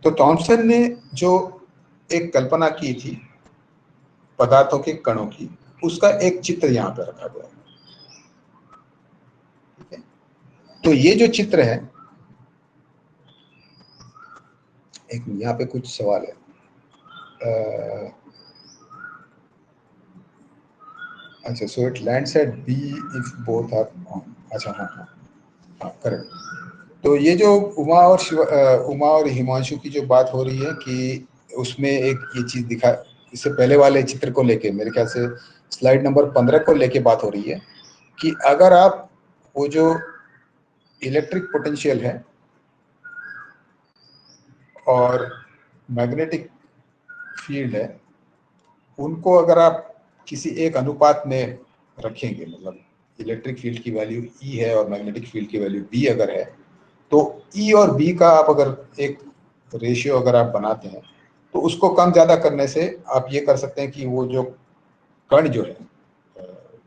तो थॉमसन ने जो एक कल्पना की थी पदार्थों के कणों की, उसका एक चित्र यहाँ पे रखा गया है, ठीक है। तो ये जो चित्र है, एक यहाँ पे कुछ सवाल है। अच्छा, so it lands at B if both are on. अच्छा, हाँ हाँ हाँ, करेक्ट। तो ये जो उमा और हिमांशु की जो बात हो रही है कि उसमें एक ये चीज दिखा, इससे पहले वाले चित्र को लेके मेरे ख्याल से स्लाइड नंबर 15 को लेके बात हो रही है कि अगर आप वो जो इलेक्ट्रिक पोटेंशियल है और मैग्नेटिक फील्ड है, उनको अगर आप किसी एक अनुपात में रखेंगे, मतलब इलेक्ट्रिक फील्ड की वैल्यू ई है और मैग्नेटिक फील्ड की वैल्यू बी अगर है, तो ई और बी का आप अगर एक रेशियो अगर आप बनाते हैं, तो उसको कम ज़्यादा करने से आप ये कर सकते हैं कि वो जो कण जो है,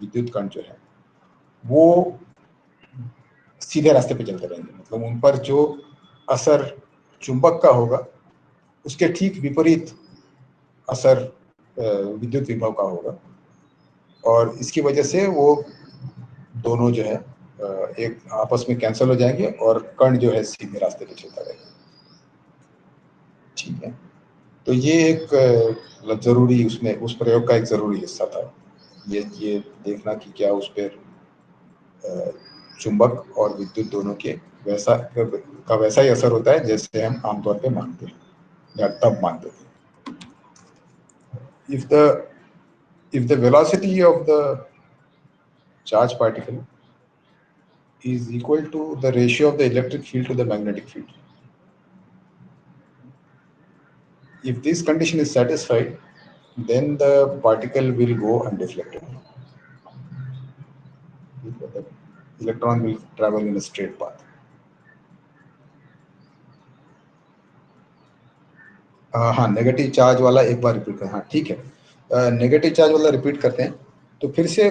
विद्युत कण जो है, वो सीधे रास्ते पे चलते रहेंगे। मतलब उन पर जो असर चुंबक का होगा, उसके ठीक विपरीत असर विद्युत विभव का होगा, और इसकी वजह से वो दोनों जो है एक आपस में कैंसिल हो जाएंगे और कण जो है सीधे रास्ते पे चलता रहेगा, ठीक है। तो ये एक मतलब जरूरी, उसमें उस प्रयोग का एक जरूरी हिस्सा था, ये देखना कि क्या उस पर चुंबक और विद्युत दोनों के वैसा ही असर होता है जैसे हम आमतौर पे मानते हैं या तब मानते थे। if the velocity of the charge particle is equal to the ratio of the electric field to the magnetic field, if this condition is satisfied, then the particle will go undeflected. The electron will travel in a straight path. हाँ, negative charge वाला एक बार repeat करें। हाँ, ठीक है, negative charge वाला repeat करते हैं। तो फिर से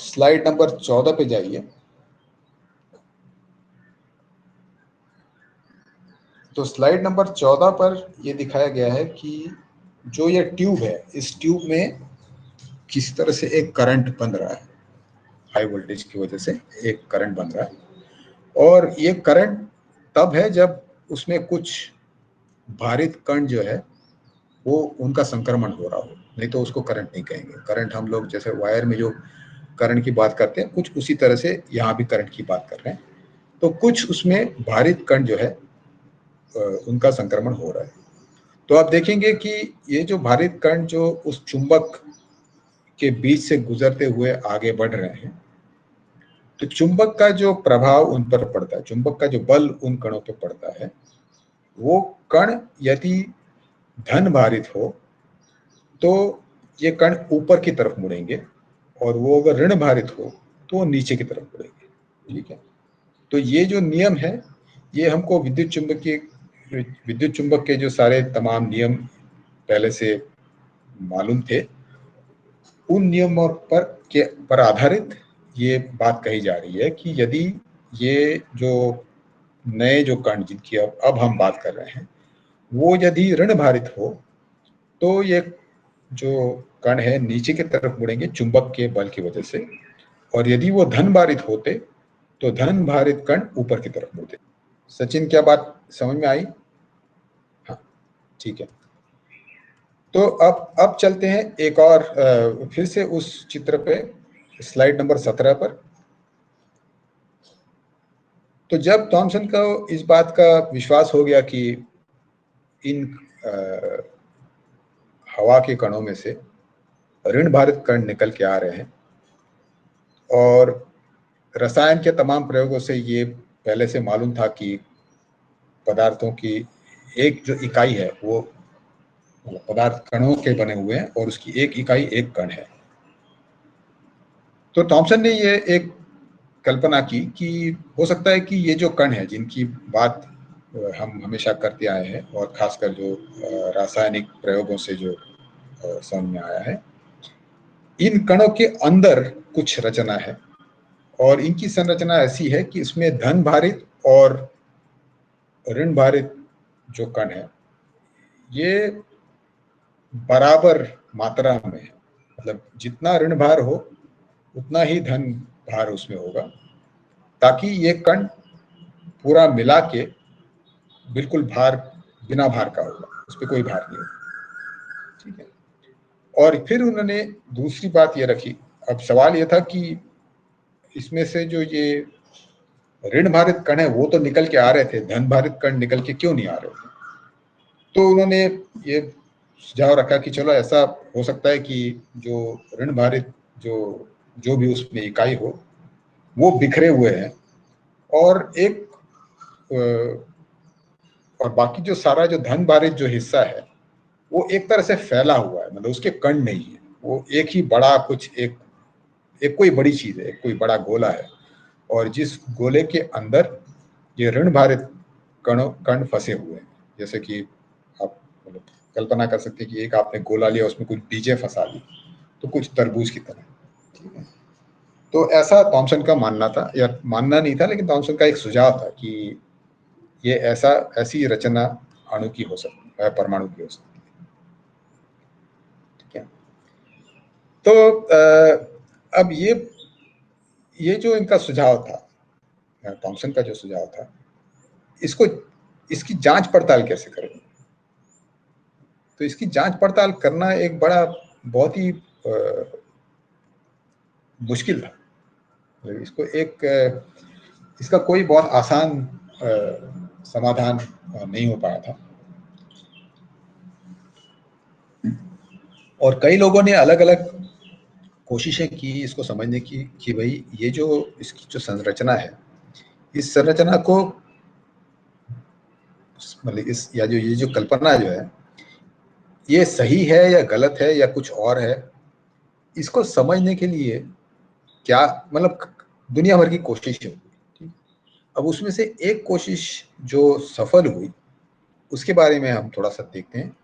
स्लाइड नंबर 14 पे जाइए। तो स्लाइड नंबर 14 पर यह दिखाया गया है कि जो ये ट्यूब है, इस ट्यूब में किस तरह से एक करंट बन रहा है, हाई वोल्टेज की वजह से एक करंट बन रहा है। और ये करंट तब है जब उसमें कुछ भारित कण जो है वो उनका संक्रमण हो रहा हो, नहीं तो उसको करंट नहीं कहेंगे। करंट हम लोग जैसे वायर में जो करंट की बात करते हैं, कुछ उसी तरह से यहाँ भी करंट की बात कर रहे हैं। तो कुछ उसमें भारित कण जो है उनका संक्रमण हो रहा है। तो आप देखेंगे कि ये जो भारित कण जो उस चुंबक के बीच से गुजरते हुए आगे बढ़ रहे हैं, तो चुंबक का जो प्रभाव उन पर पड़ता है, चुंबक का जो बल उन कणों पर पड़ता है, वो कण यदि धन भारित हो तो ये कण ऊपर की तरफ मुड़ेंगे, और वो अगर ऋण भारित हो तो वो नीचे की तरफ मुड़ेंगे। ठीक है, तो ये जो नियम है ये हमको विद्युत चुंबक के जो सारे तमाम नियम पहले से मालूम थे, उन नियमों पर आधारित ये बात कही जा रही है कि यदि ये जो नए जो कण जिनकी अब हम बात कर रहे हैं वो यदि ऋण भारित हो तो ये जो कण है नीचे की तरफ मुड़ेंगे चुंबक के बल की वजह से, और यदि वो धन भारित होते तो धन भारित कण ऊपर की तरफ मुड़ते। सचिन, क्या बात समझ में आई? हाँ, ठीक है। तो अब चलते हैं एक और फिर से उस चित्र पे, स्लाइड नंबर 17 पर। तो जब थॉमसन को इस बात का विश्वास हो गया कि इन हवा के कणों में से ऋण भारित कण निकल के आ रहे हैं, और रसायन के तमाम प्रयोगों से ये पहले से मालूम था कि पदार्थों की एक जो इकाई है वो पदार्थ कणों के बने हुए हैं और उसकी एक इकाई एक कण है। तो थॉमसन ने ये एक कल्पना की कि हो सकता है कि ये जो कण है जिनकी बात हम हमेशा करते आए हैं, और खासकर जो रासायनिक प्रयोगों से जो समझ में आया है, इन कणों के अंदर कुछ रचना है, और इनकी संरचना ऐसी है कि इसमें धन भारित और ऋण भारित जो कण है ये बराबर मात्रा में है। मतलब जितना ऋण भार हो उतना ही धन भार उसमें होगा, ताकि ये कण पूरा मिला के बिल्कुल भार बिना भार का होगा, उस पर कोई भार नहीं होगा। ठीक है, और फिर उन्होंने दूसरी बात ये रखी। अब सवाल ये था कि इसमें से जो ये ऋण भारित कण है वो तो निकल के आ रहे थे, धन भारित कण निकल के क्यों नहीं आ रहे थे? तो उन्होंने ये सुझाव रखा कि चलो ऐसा हो सकता है कि जो ऋण भारित जो भी उसमें इकाई हो वो बिखरे हुए हैं, और एक और बाकी जो सारा जो धन भारित जो हिस्सा है वो एक तरह से फैला हुआ है, मतलब उसके कण नहीं है, वो एक ही बड़ा कुछ एक कोई बड़ी चीज है, एक कोई बड़ा गोला है, और जिस गोले के अंदर ये ऋण भारित कण फंसे हुए हैं। जैसे कि आप मतलब कल्पना कर सकते हैं कि एक आपने गोला लिया, उसमें कुछ बीजें फंसा दी, तो कुछ तरबूज की तरह। ठीक है, तो ऐसा थॉमसन का मानना था, या मानना नहीं था, लेकिन थॉमसन का एक सुझाव था कि ये ऐसी रचना अणु की हो सकती है, परमाणु की हो सकती है। ठीक है, तो अब ये जो इनका सुझाव था, थॉमसन का जो सुझाव था, इसकी जांच पड़ताल कैसे करें? तो इसकी जांच पड़ताल करना एक बहुत ही मुश्किल था। इसको इसका कोई बहुत आसान समाधान नहीं हो पाया था, और कई लोगों ने अलग अलग कोशिशें की इसको समझने की कि भाई ये जो इसकी जो संरचना है, इस संरचना को मतलब ये जो कल्पना जो है ये सही है या गलत है या कुछ और है, इसको समझने के लिए क्या मतलब दुनिया भर की कोशिश है। अब उसमें से एक कोशिश जो सफल हुई उसके बारे में हम थोड़ा सा देखते हैं,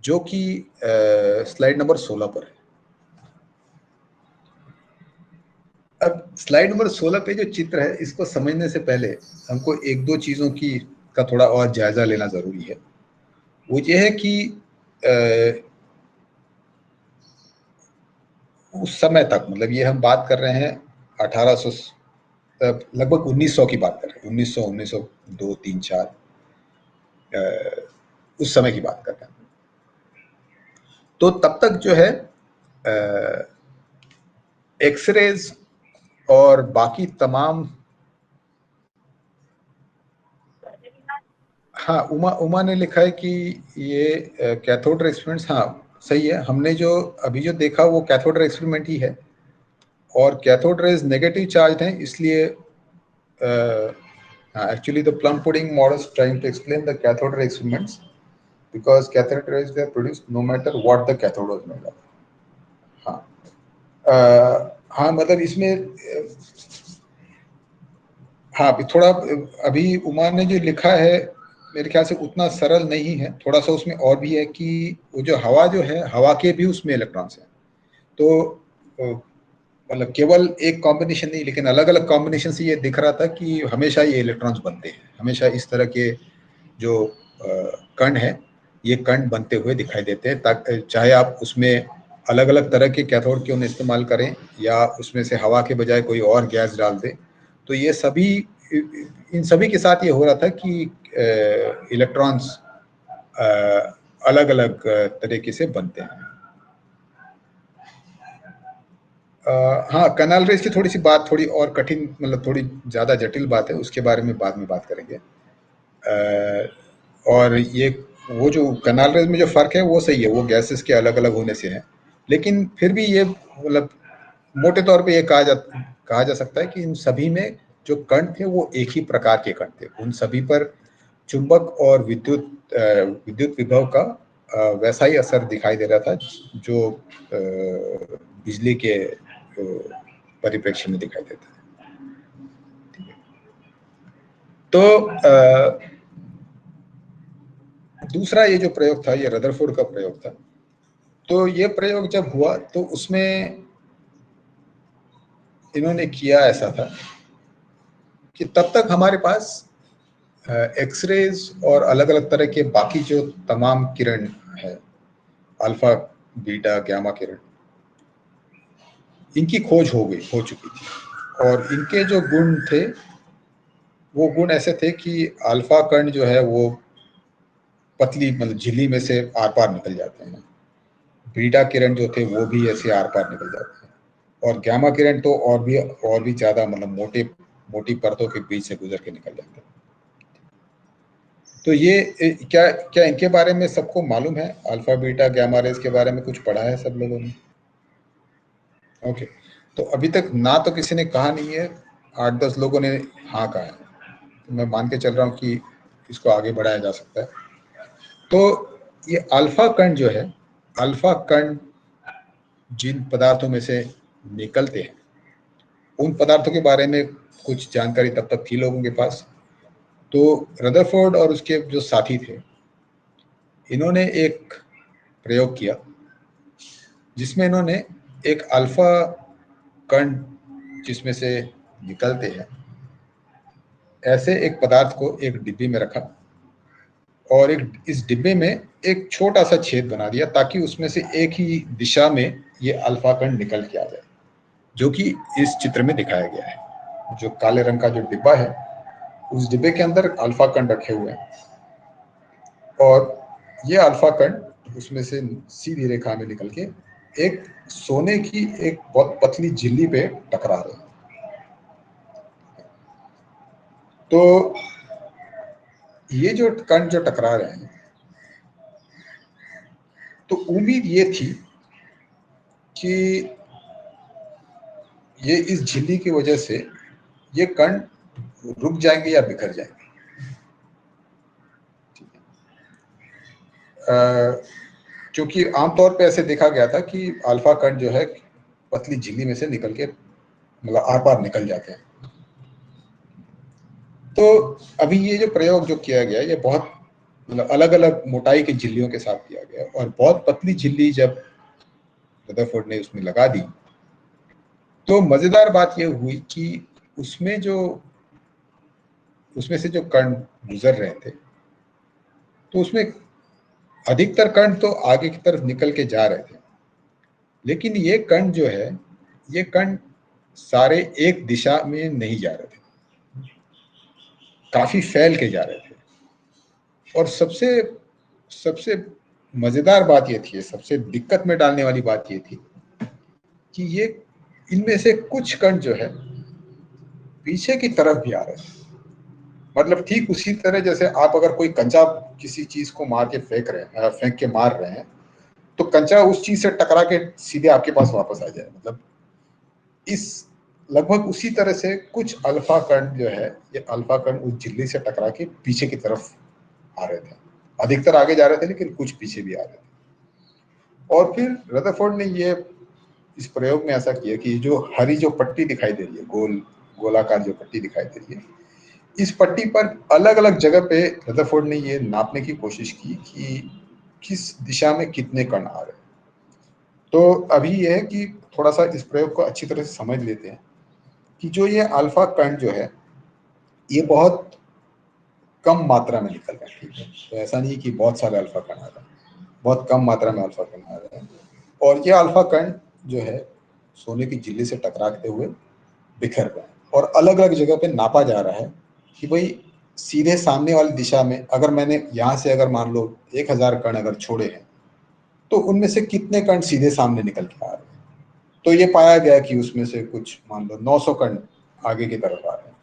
जो कि स्लाइड नंबर 16 पर है। अब स्लाइड नंबर 16 पे जो चित्र है, इसको समझने से पहले हमको एक दो चीजों का थोड़ा और जायजा लेना जरूरी है। वो ये है कि उस समय तक, मतलब ये हम बात कर रहे हैं 1800 लगभग 1900 की बात कर रहे हैं, 1900, 1902, 3, 4, उस समय की बात कर रहे हैं। तो तब तक जो है एक्सरेज और बाकी तमाम, हाँ, उमा ने लिखा है कि ये कैथोड रे एक्सपेरिमेंट्स, हाँ सही है, हमने जो अभी जो देखा वो कैथोड रे एक्सपेरिमेंट ही है, और कैथोड रेज नेगेटिव चार्ज हैं, इसलिए actually the plum pudding models trying to explain the cathode ray experiments because cathode rays were produced no matter what the cathode was made of. हाँ, हाँ मतलब इसमें हाँ थोड़ा, अभी उमा ने जो लिखा है मेरे ख्याल से उतना सरल नहीं है, थोड़ा सा उसमें और भी है कि वो जो हवा जो है, हवा के भी उसमें इलेक्ट्रॉन्स हैं, तो मतलब केवल एक कॉम्बिनेशन नहीं, लेकिन अलग अलग कॉम्बिनेशन से ये दिख रहा था कि हमेशा ये इलेक्ट्रॉन्स बनते हैं, हमेशा इस तरह के जो कण है, ये कण बनते हुए दिखाई देते हैं, ताकि चाहे आप उसमें अलग अलग तरह के कैथोड क्यों इस्तेमाल करें या उसमें से हवा के बजाय कोई और गैस डाल दें, तो ये सभी, इन सभी के साथ ये हो रहा था कि इलेक्ट्रॉन्स अलग अलग तरीके से बनते हैं। हाँ, कैनाल रेस की थोड़ी सी बात थोड़ी और कठिन, मतलब थोड़ी ज़्यादा जटिल बात है, उसके बारे में बाद में बात करेंगे। और ये वो जो कैनाल रेस में जो फ़र्क है वो सही है, वो गैसेस के अलग अलग होने से है, लेकिन फिर भी ये मतलब मोटे तौर पे ये कहा जा सकता है कि इन सभी में जो कण थे वो एक ही प्रकार के कण थे, उन सभी पर चुंबक और विद्युत विभव का वैसा ही असर दिखाई दे रहा था जो बिजली के परिप्रेक्ष्य में दिखाई देता है। तो दूसरा ये जो प्रयोग था, ये रदरफोर्ड का प्रयोग था। तो ये प्रयोग जब हुआ तो उसमें इन्होंने किया ऐसा था कि तब तक हमारे पास एक्सरेज और अलग अलग तरह के बाकी जो तमाम किरण है, अल्फा बीटा गामा किरण, इनकी खोज हो चुकी थी, और इनके जो गुण थे वो गुण ऐसे थे कि अल्फा कण जो है वो पतली, मतलब झिल्ली में से आर पार निकल जाते हैं, बीटा किरण जो थे वो भी ऐसे आर पार निकल जाते हैं, और गामा किरण तो और भी ज्यादा, मतलब मोटी परतों के बीच से गुजर के निकल जाते हैं। तो ये क्या क्या इनके बारे में सबको मालूम है? अल्फा बीटा गामा रेस के बारे में कुछ पढ़ा है सब लोगों ने? ओके, तो अभी तक ना तो किसी ने कहा नहीं है, 8-10 लोगों ने हाँ कहा है, तो मैं मान के चल रहा हूँ कि इसको आगे बढ़ाया जा सकता है। तो ये अल्फा कण जो है, अल्फा कण जिन पदार्थों में से निकलते हैं, उन पदार्थों के बारे में कुछ जानकारी तब तक थी लोगों के पास। तो रदरफोर्ड और उसके जो साथी थे, इन्होंने एक प्रयोग किया जिसमें इन्होंने एक अल्फा कण जिसमें से निकलते हैं, ऐसे एक पदार्थ को एक डिब्बी में रखा, और इस डिब्बे में एक छोटा सा छेद बना दिया ताकि उसमें से एक ही दिशा में ये अल्फा कण निकल के आ जाए, जो कि इस चित्र में दिखाया गया है। जो काले रंग का जो डिब्बा है, उस डिब्बे के अंदर अल्फा कण रखे हुए हैं, और ये अल्फा कण उसमें से सीधी रेखा में निकल के एक सोने की एक बहुत पतली झिल्ली पे टकरा रहे हैं। तो ये जो कण जो टकरा रहे हैं, तो उम्मीद ये थी कि ये इस झिल्ली की वजह से ये कण रुक जाएंगे या बिखर जाएंगे। क्योंकि आमतौर पे ऐसे देखा गया था कि अल्फा कण जो है पतली झिल्ली में से निकल के, मतलब आर पार निकल जाते हैं। तो अभी ये जो प्रयोग जो किया गया, ये बहुत मतलब अलग अलग मोटाई की झिल्लियों के साथ किया गया, और बहुत पतली झिल्ली जब रदरफोर्ड ने उसमें लगा दी, तो मजेदार बात ये हुई कि उसमें से जो कण गुजर रहे थे, तो उसमें अधिकतर कण तो आगे की तरफ निकल के जा रहे थे, लेकिन ये कण जो है, ये कण सारे एक दिशा में नहीं जा रहे थे, काफी फैल के जा रहे थे। और सबसे सबसे मजेदार बात ये थी, सबसे दिक्कत में डालने वाली बात ये थी कि ये इनमें से कुछ कण जो है पीछे की तरफ भी आ रहे हैं। मतलब ठीक उसी तरह जैसे आप अगर कोई कंचा किसी चीज को मार के फेंक के मार रहे हैं, तो कंचा उस चीज से टकरा के सीधे आपके पास वापस आ जाए। मतलब इस लगभग उसी तरह से कुछ अल्फा कण जो है, ये अल्फा कण उस झिल्ली से टकरा के पीछे की तरफ आ रहे थे। अधिकतर आगे जा रहे थे, लेकिन कुछ पीछे भी आ रहे थे। और फिर रदरफोर्ड ने ये इस प्रयोग में ऐसा किया कि जो हरी जो पट्टी दिखाई दे रही है, गोलाकार जो पट्टी दिखाई दे रही है, इस पट्टी पर अलग अलग जगह पे रदरफोर्ड ने ये नापने की कोशिश की कि किस दिशा में कितने कण आ रहे हैं। तो अभी यह है कि थोड़ा सा इस प्रयोग को अच्छी तरह से समझ लेते हैं कि जो ये अल्फा कण जो है, ये बहुत कम मात्रा में निकल रहा है। ठीक है, तो ऐसा नहीं कि बहुत सारे अल्फा कण आ रहे हैं, बहुत कम मात्रा में अल्फा कण आ रहे हैं। और ये अल्फा कण जो है सोने की झिल्ली से टकराते हुए बिखर रहे हैं, और अलग अलग जगह पे नापा जा रहा है कि भाई सीधे सामने वाली दिशा में अगर मैंने यहाँ से अगर मान लो 1000 कण अगर छोड़े हैं, तो उनमें से कितने कण सीधे सामने निकल के आ रहे हैं। तो ये पाया गया कि उसमें से कुछ मान लो 900 कण आगे की तरफ आ रहे हैं,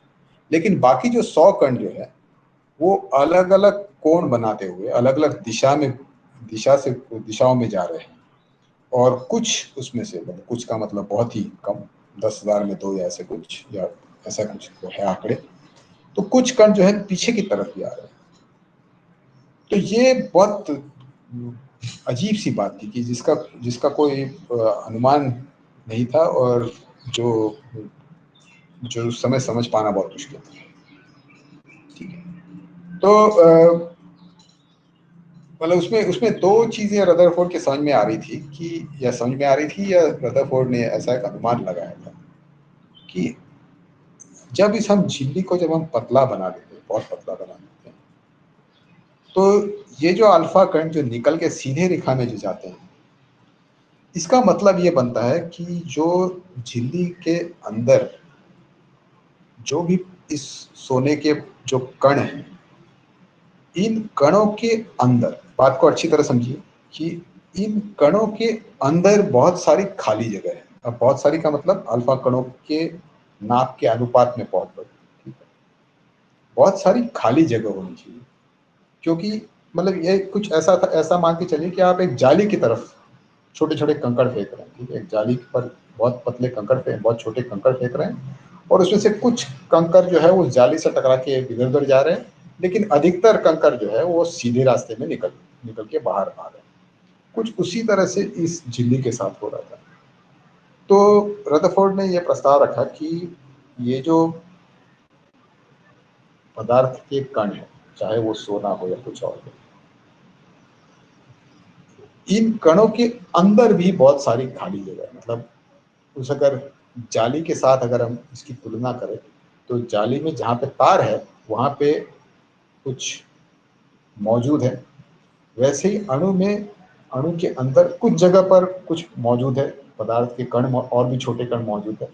लेकिन बाकी जो 100 कण जो है वो अलग अलग कोण बनाते हुए अलग अलग दिशाओं में जा रहे हैं। और कुछ उसमें से, मतलब कुछ का मतलब बहुत ही कम, 10,000 में 2 या ऐसे कुछ, या ऐसा कुछ तो है आंकड़े। तो कुछ कण जो है पीछे की तरफ भी आ रहे हैं। तो ये बहुत अजीब सी बात थी कि जिसका जिसका कोई अनुमान नहीं था, और जो जो उस समय समझ पाना बहुत मुश्किल था। ठीक है, तो मतलब उसमें उसमें दो चीजें रदरफोर्ड के समझ में आ रही थी कि, या समझ में आ रही थी, या रदरफोर्ड ने ऐसा एक अनुमान लगाया था कि जब इस हम झिल्ली को जब हम पतला बना देते हैं, बहुत पतला बना देते हैं, तो ये जो अल्फा कण जो निकल के सीधे रेखा में जो जाते हैं, इसका मतलब ये बनता है कि जो झिल्ली के अंदर जो भी इस सोने के जो कण हैं, इन कणों के अंदर, बात को अच्छी तरह समझिए कि इन कणों के अंदर बहुत सारी खाली जगह है। अब बहुत सारी का मतलब अल्फा कणों के नाप के अनुपात में बहुत बड़ी, ठीक है, बहुत सारी खाली जगह होनी चाहिए। क्योंकि मतलब ये कुछ ऐसा था, ऐसा मान के चलिए कि आप एक जाली की तरफ छोटे छोटे कंकड़ फेंक रहे हैं। ठीक है, एक जाली पर बहुत पतले कंकड़ फेंक, बहुत छोटे कंकड़ फेंक रहे हैं, और उसमें से कुछ कंकड़ जो है वो जाली से टकरा के इधर उधर जा रहे हैं, लेकिन अधिकतर कंकड़ जो है वो सीधे रास्ते में निकल निकल के बाहर आ रहे हैं। कुछ उसी तरह से इस झिल्ली के साथ हो रहा था। तो रदरफोर्ड ने यह प्रस्ताव रखा कि ये जो पदार्थ के कण है, चाहे वो सोना हो या कुछ और हो, इन कणों के अंदर भी बहुत सारी खाली जगह है। मतलब उस अगर जाली के साथ अगर हम इसकी तुलना करें, तो जाली में जहाँ पे तार है वहाँ पे कुछ मौजूद है, वैसे ही अणु के अंदर कुछ जगह पर कुछ मौजूद है, पदार्थ के कण और भी छोटे कण मौजूद है,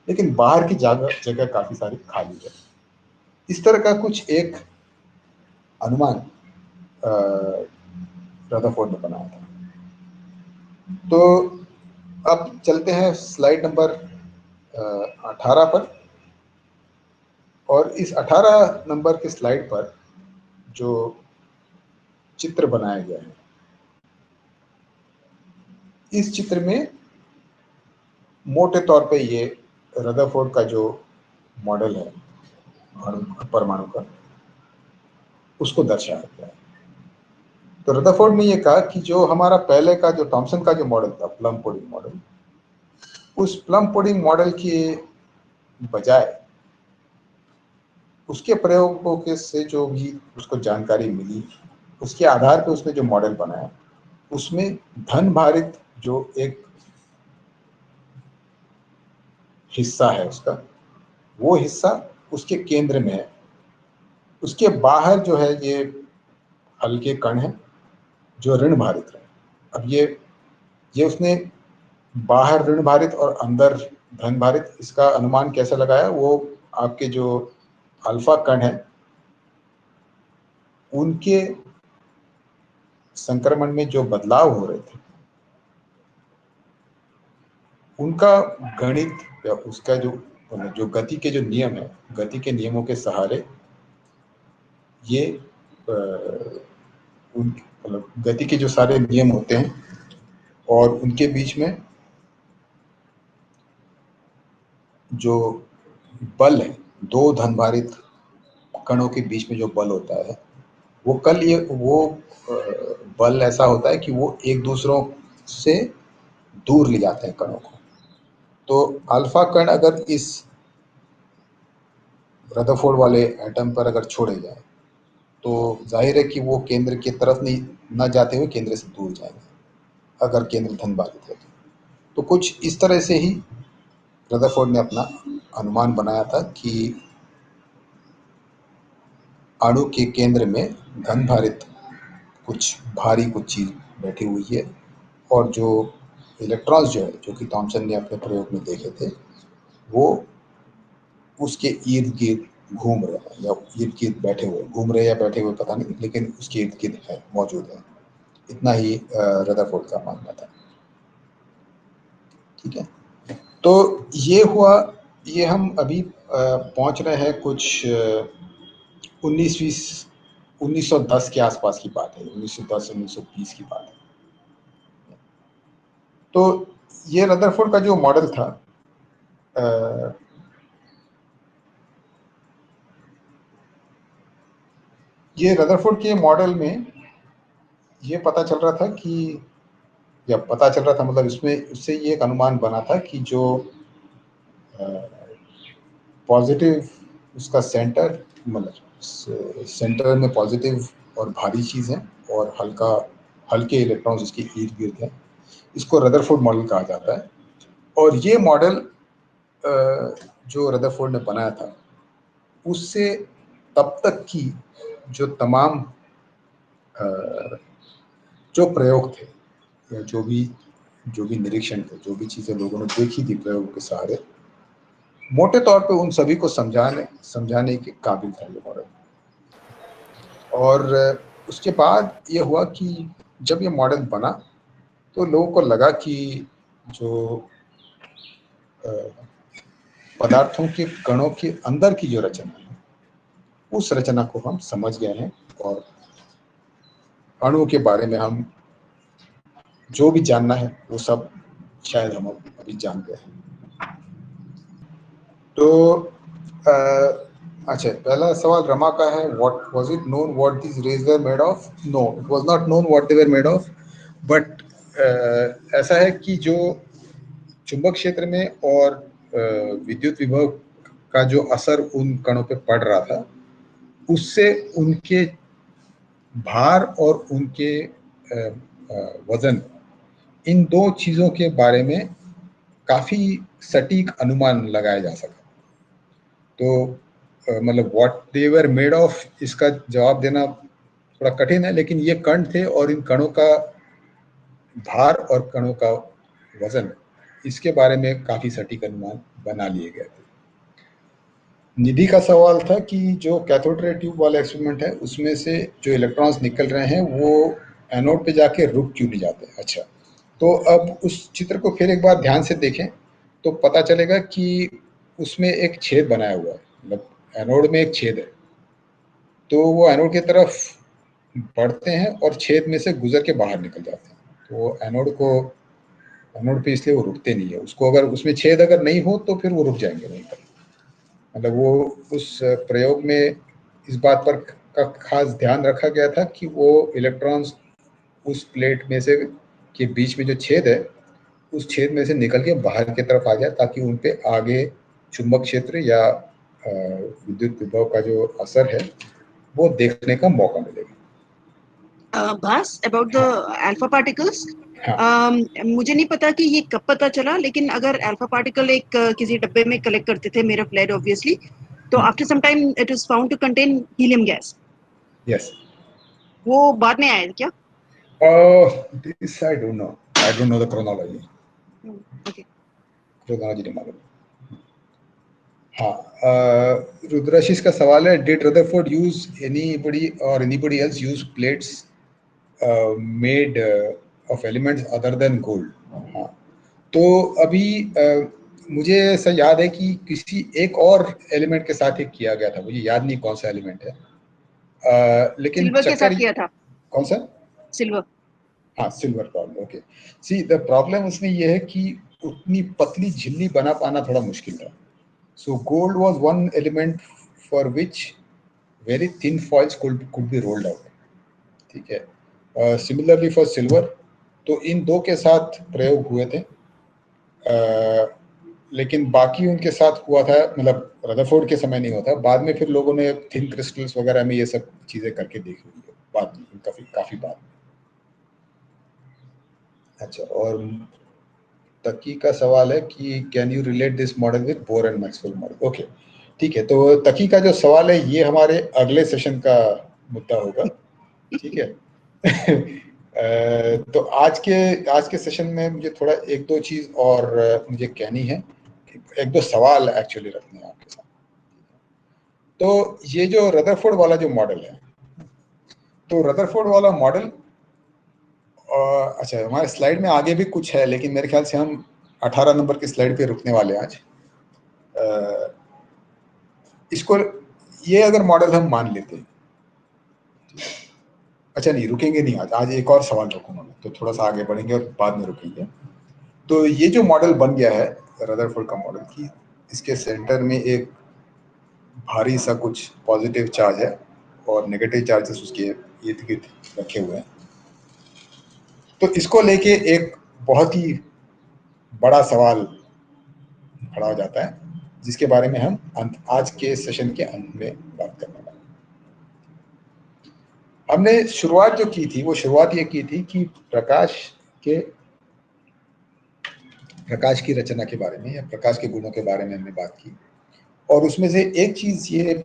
लेकिन बाहर की जगह जगह काफी सारी खाली है। इस तरह का कुछ एक अनुमान रदरफोर्ड ने बनाया था। तो अब चलते हैं स्लाइड नंबर 18 पर। और इस 18 नंबर के स्लाइड पर जो चित्र बनाया गया है, इस चित्र में मोटे तौर पे ये रदरफोर्ड का जो मॉडल है परमाणु का, उसको दर्शाया गया है। तो रदरफोर्ड ने ये कहा कि जो हमारा पहले का जो थॉमसन का जो मॉडल था, प्लम पुडिंग मॉडल, उस प्लम पुडिंग मॉडल के बजाय उसके प्रयोगों के से जो भी उसको जानकारी मिली, उसके आधार पर उसने जो मॉडल बनाया, उसमें धन भारित जो एक हिस्सा है उसका, वो हिस्सा उसके केंद्र में है। उसके बाहर जो है ये हल्के कण है जो ऋण भारित है। अब ये उसने बाहर ऋण भारित और अंदर धन भारित, इसका अनुमान कैसे लगाया, वो आपके जो अल्फा कण है उनके संक्रमण में जो बदलाव हो रहे थे उनका गणित या उसका जो गति के जो नियम है, गति के नियमों के सहारे ये मतलब गति के जो सारे नियम होते हैं और उनके बीच में जो बल है, दो धनभारित कणों के बीच में जो बल होता है वो बल ऐसा होता है कि वो एक दूसरों से दूर ले जाते हैं कणों को। तो अल्फा कण अगर इस रदरफोर्ड वाले एटम पर अगर छोड़े जाए तो जाहिर है कि वो केंद्र की तरफ नहीं न जाते हुए केंद्र से दूर जाएंगे, अगर केंद्र धनभारित है तो कुछ इस तरह से ही रदरफोर्ड ने अपना अनुमान बनाया था कि अणु के केंद्र में धनभारित कुछ भारी कुछ चीज बैठी हुई है और जो इलेक्ट्रॉन्स जो है, जो कि थॉमसन ने अपने प्रयोग में देखे थे, वो उसके इर्द गिर्द घूम रहे हैं या इर्द गिर्द बैठे हुए, घूम रहे या बैठे हुए पता नहीं, लेकिन उसके इर्द गिर्द है, मौजूद है। इतना ही रदरफोर्ड का मानना था। ठीक है, तो ये हुआ। ये हम अभी पहुंच रहे हैं कुछ 19वीं 1910 के आसपास की बात है, 1910 1920 की बात है। तो ये रदरफोर्ड का जो मॉडल था, ये रदरफोर्ड के मॉडल में ये पता चल रहा था कि, या पता चल रहा था मतलब इसमें उससे ये एक अनुमान बना था कि जो पॉजिटिव उसका सेंटर, मतलब सेंटर में पॉजिटिव और भारी चीज है और हल्के इलेक्ट्रॉन्स उसके इर्द गिर्द है, इसको रदरफोर्ड मॉडल कहा जाता है। और ये मॉडल जो रदरफोर्ड ने बनाया था उससे तब तक की जो तमाम जो प्रयोग थे या जो भी निरीक्षण थे, जो भी चीजें लोगों ने देखी थी प्रयोग के सहारे, मोटे तौर पे उन सभी को समझाने के काबिल था ये मॉडल। और उसके बाद ये हुआ कि जब ये मॉडल बना तो लोगों को लगा कि जो पदार्थों के कणों के अंदर की जो रचना है उस रचना को हम समझ गए हैं और अणुओं के बारे में हम जो भी जानना है वो सब शायद हम अभी जान गए हैं। तो अच्छा, पहला सवाल रमा का है, what was it known what these rays were made of? No, it was not known what they were made of, but ऐसा है कि जो चुंबक क्षेत्र में और विद्युत विभव का जो असर उन कणों पे पड़ रहा था उससे उनके भार और उनके वजन, इन दो चीजों के बारे में काफी सटीक अनुमान लगाया जा सका। तो मतलब what they were made of, इसका जवाब देना थोड़ा कठिन है, लेकिन ये कण थे और इन कणों का भार और कणों का वजन, इसके बारे में काफी सटीक अनुमान बना लिए गए थे। निधि का सवाल था कि जो कैथोड रे ट्यूब वाला एक्सपेरिमेंट है उसमें से जो इलेक्ट्रॉन्स निकल रहे हैं वो एनोड पे जाके रुक क्यों नहीं जाते? अच्छा, तो अब उस चित्र को फिर एक बार ध्यान से देखें तो पता चलेगा कि उसमें एक छेद बनाया हुआ है, मतलब एनोड में एक छेद है, तो वो एनोड की तरफ बढ़ते हैं और छेद में से गुजर के बाहर निकल जाते हैं। तो एनोड पे इसलिए वो रुकते नहीं है, उसको अगर उसमें छेद अगर नहीं हो तो फिर वो रुक जाएंगे वहीं पर। मतलब वो उस प्रयोग में इस बात पर का खास ध्यान रखा गया था कि वो इलेक्ट्रॉन्स उस प्लेट में से के बीच में जो छेद है उस छेद में से निकल के बाहर की तरफ आ जाए, ताकि उन पे आगे चुंबक क्षेत्र या विद्युत विभव का जो असर है वो देखने का मौका मिलेगा। भास, अबाउट द अल्फा पार्टिकल्स, मुझे नहीं पता कि ये कब पता चला, लेकिन अगर अल्फा पार्टिकल एक किसी डब्बे में कलेक्ट करते थे मेरा फ्लैट ऑब्वियसली, तो after some time it was found to contain helium gas. Yes, वो बाद में आया क्या? This I don't know the chronology. Okay, chronology नहीं मालूम। हाँ, रुद्राशीष का सवाल है, did Rutherford use anybody else use plates made of elements other than gold. हाँ, तो अभी मुझे ऐसा याद है कि किसी एक और एलिमेंट के साथ ही किया गया था, मुझे याद नहीं कौन सा एलिमेंट है, लेकिन सिल्वर के साथ चक्कर किया था। कौन सा? सिल्वर। हाँ, silver problem. Okay, see the problem उसमें यह है कि उतनी पतली झिल्ली बना पाना थोड़ा मुश्किल था। So gold was one element for which very thin foils could be rolled out. ठीक है, सिमिलरली फॉर सिल्वर, तो इन दो के साथ प्रयोग हुए थे, लेकिन बाकी उनके साथ हुआ था, मतलब रदरफोर्ड के समय नहीं हुआ था। बाद में फिर लोगों ने थिन क्रिस्टल्स वगैरह में ये सब चीजें करके देखी हुई है बाद में, काफी बाद में। अच्छा, और तकी का सवाल है कि can you relate this model with bore and Maxwell model. Okay, ठीक है, तो तकी का जो सवाल है ये हमारे अगले सेशन का मुद्दा होगा। ठीक है। तो आज के सेशन में मुझे थोड़ा एक दो चीज और मुझे कहनी है, एक दो सवाल एक्चुअली रखने हैं आपके साथ। तो ये जो रदरफोर्ड वाला जो मॉडल है, तो रदरफोर्ड वाला मॉडल, अच्छा हमारे स्लाइड में आगे भी कुछ है, लेकिन मेरे ख्याल से हम 18 नंबर की स्लाइड पे रुकने वाले हैं आज। इसको, ये अगर मॉडल हम मान लेते हैं, अच्छा नहीं रुकेंगे नहीं, आज एक और सवाल रखूंगा मैं, तो थोड़ा सा आगे बढ़ेंगे और बाद में रुकेंगे। तो ये जो मॉडल बन गया है रदरफोर्ड का मॉडल, की इसके सेंटर में एक भारी सा कुछ पॉजिटिव चार्ज है और नेगेटिव चार्जेस उसके इर्द गिर्द रखे हुए हैं। तो इसको लेके एक बहुत ही बड़ा सवाल खड़ा हो जाता है, जिसके बारे में हम आज के सेशन के अंत में बात करने वाले हैं। हमने शुरुआत जो की थी, वो शुरुआत ये की थी कि प्रकाश की रचना के बारे में या प्रकाश के गुणों के बारे में हमने बात की। और उसमें से एक चीज ये,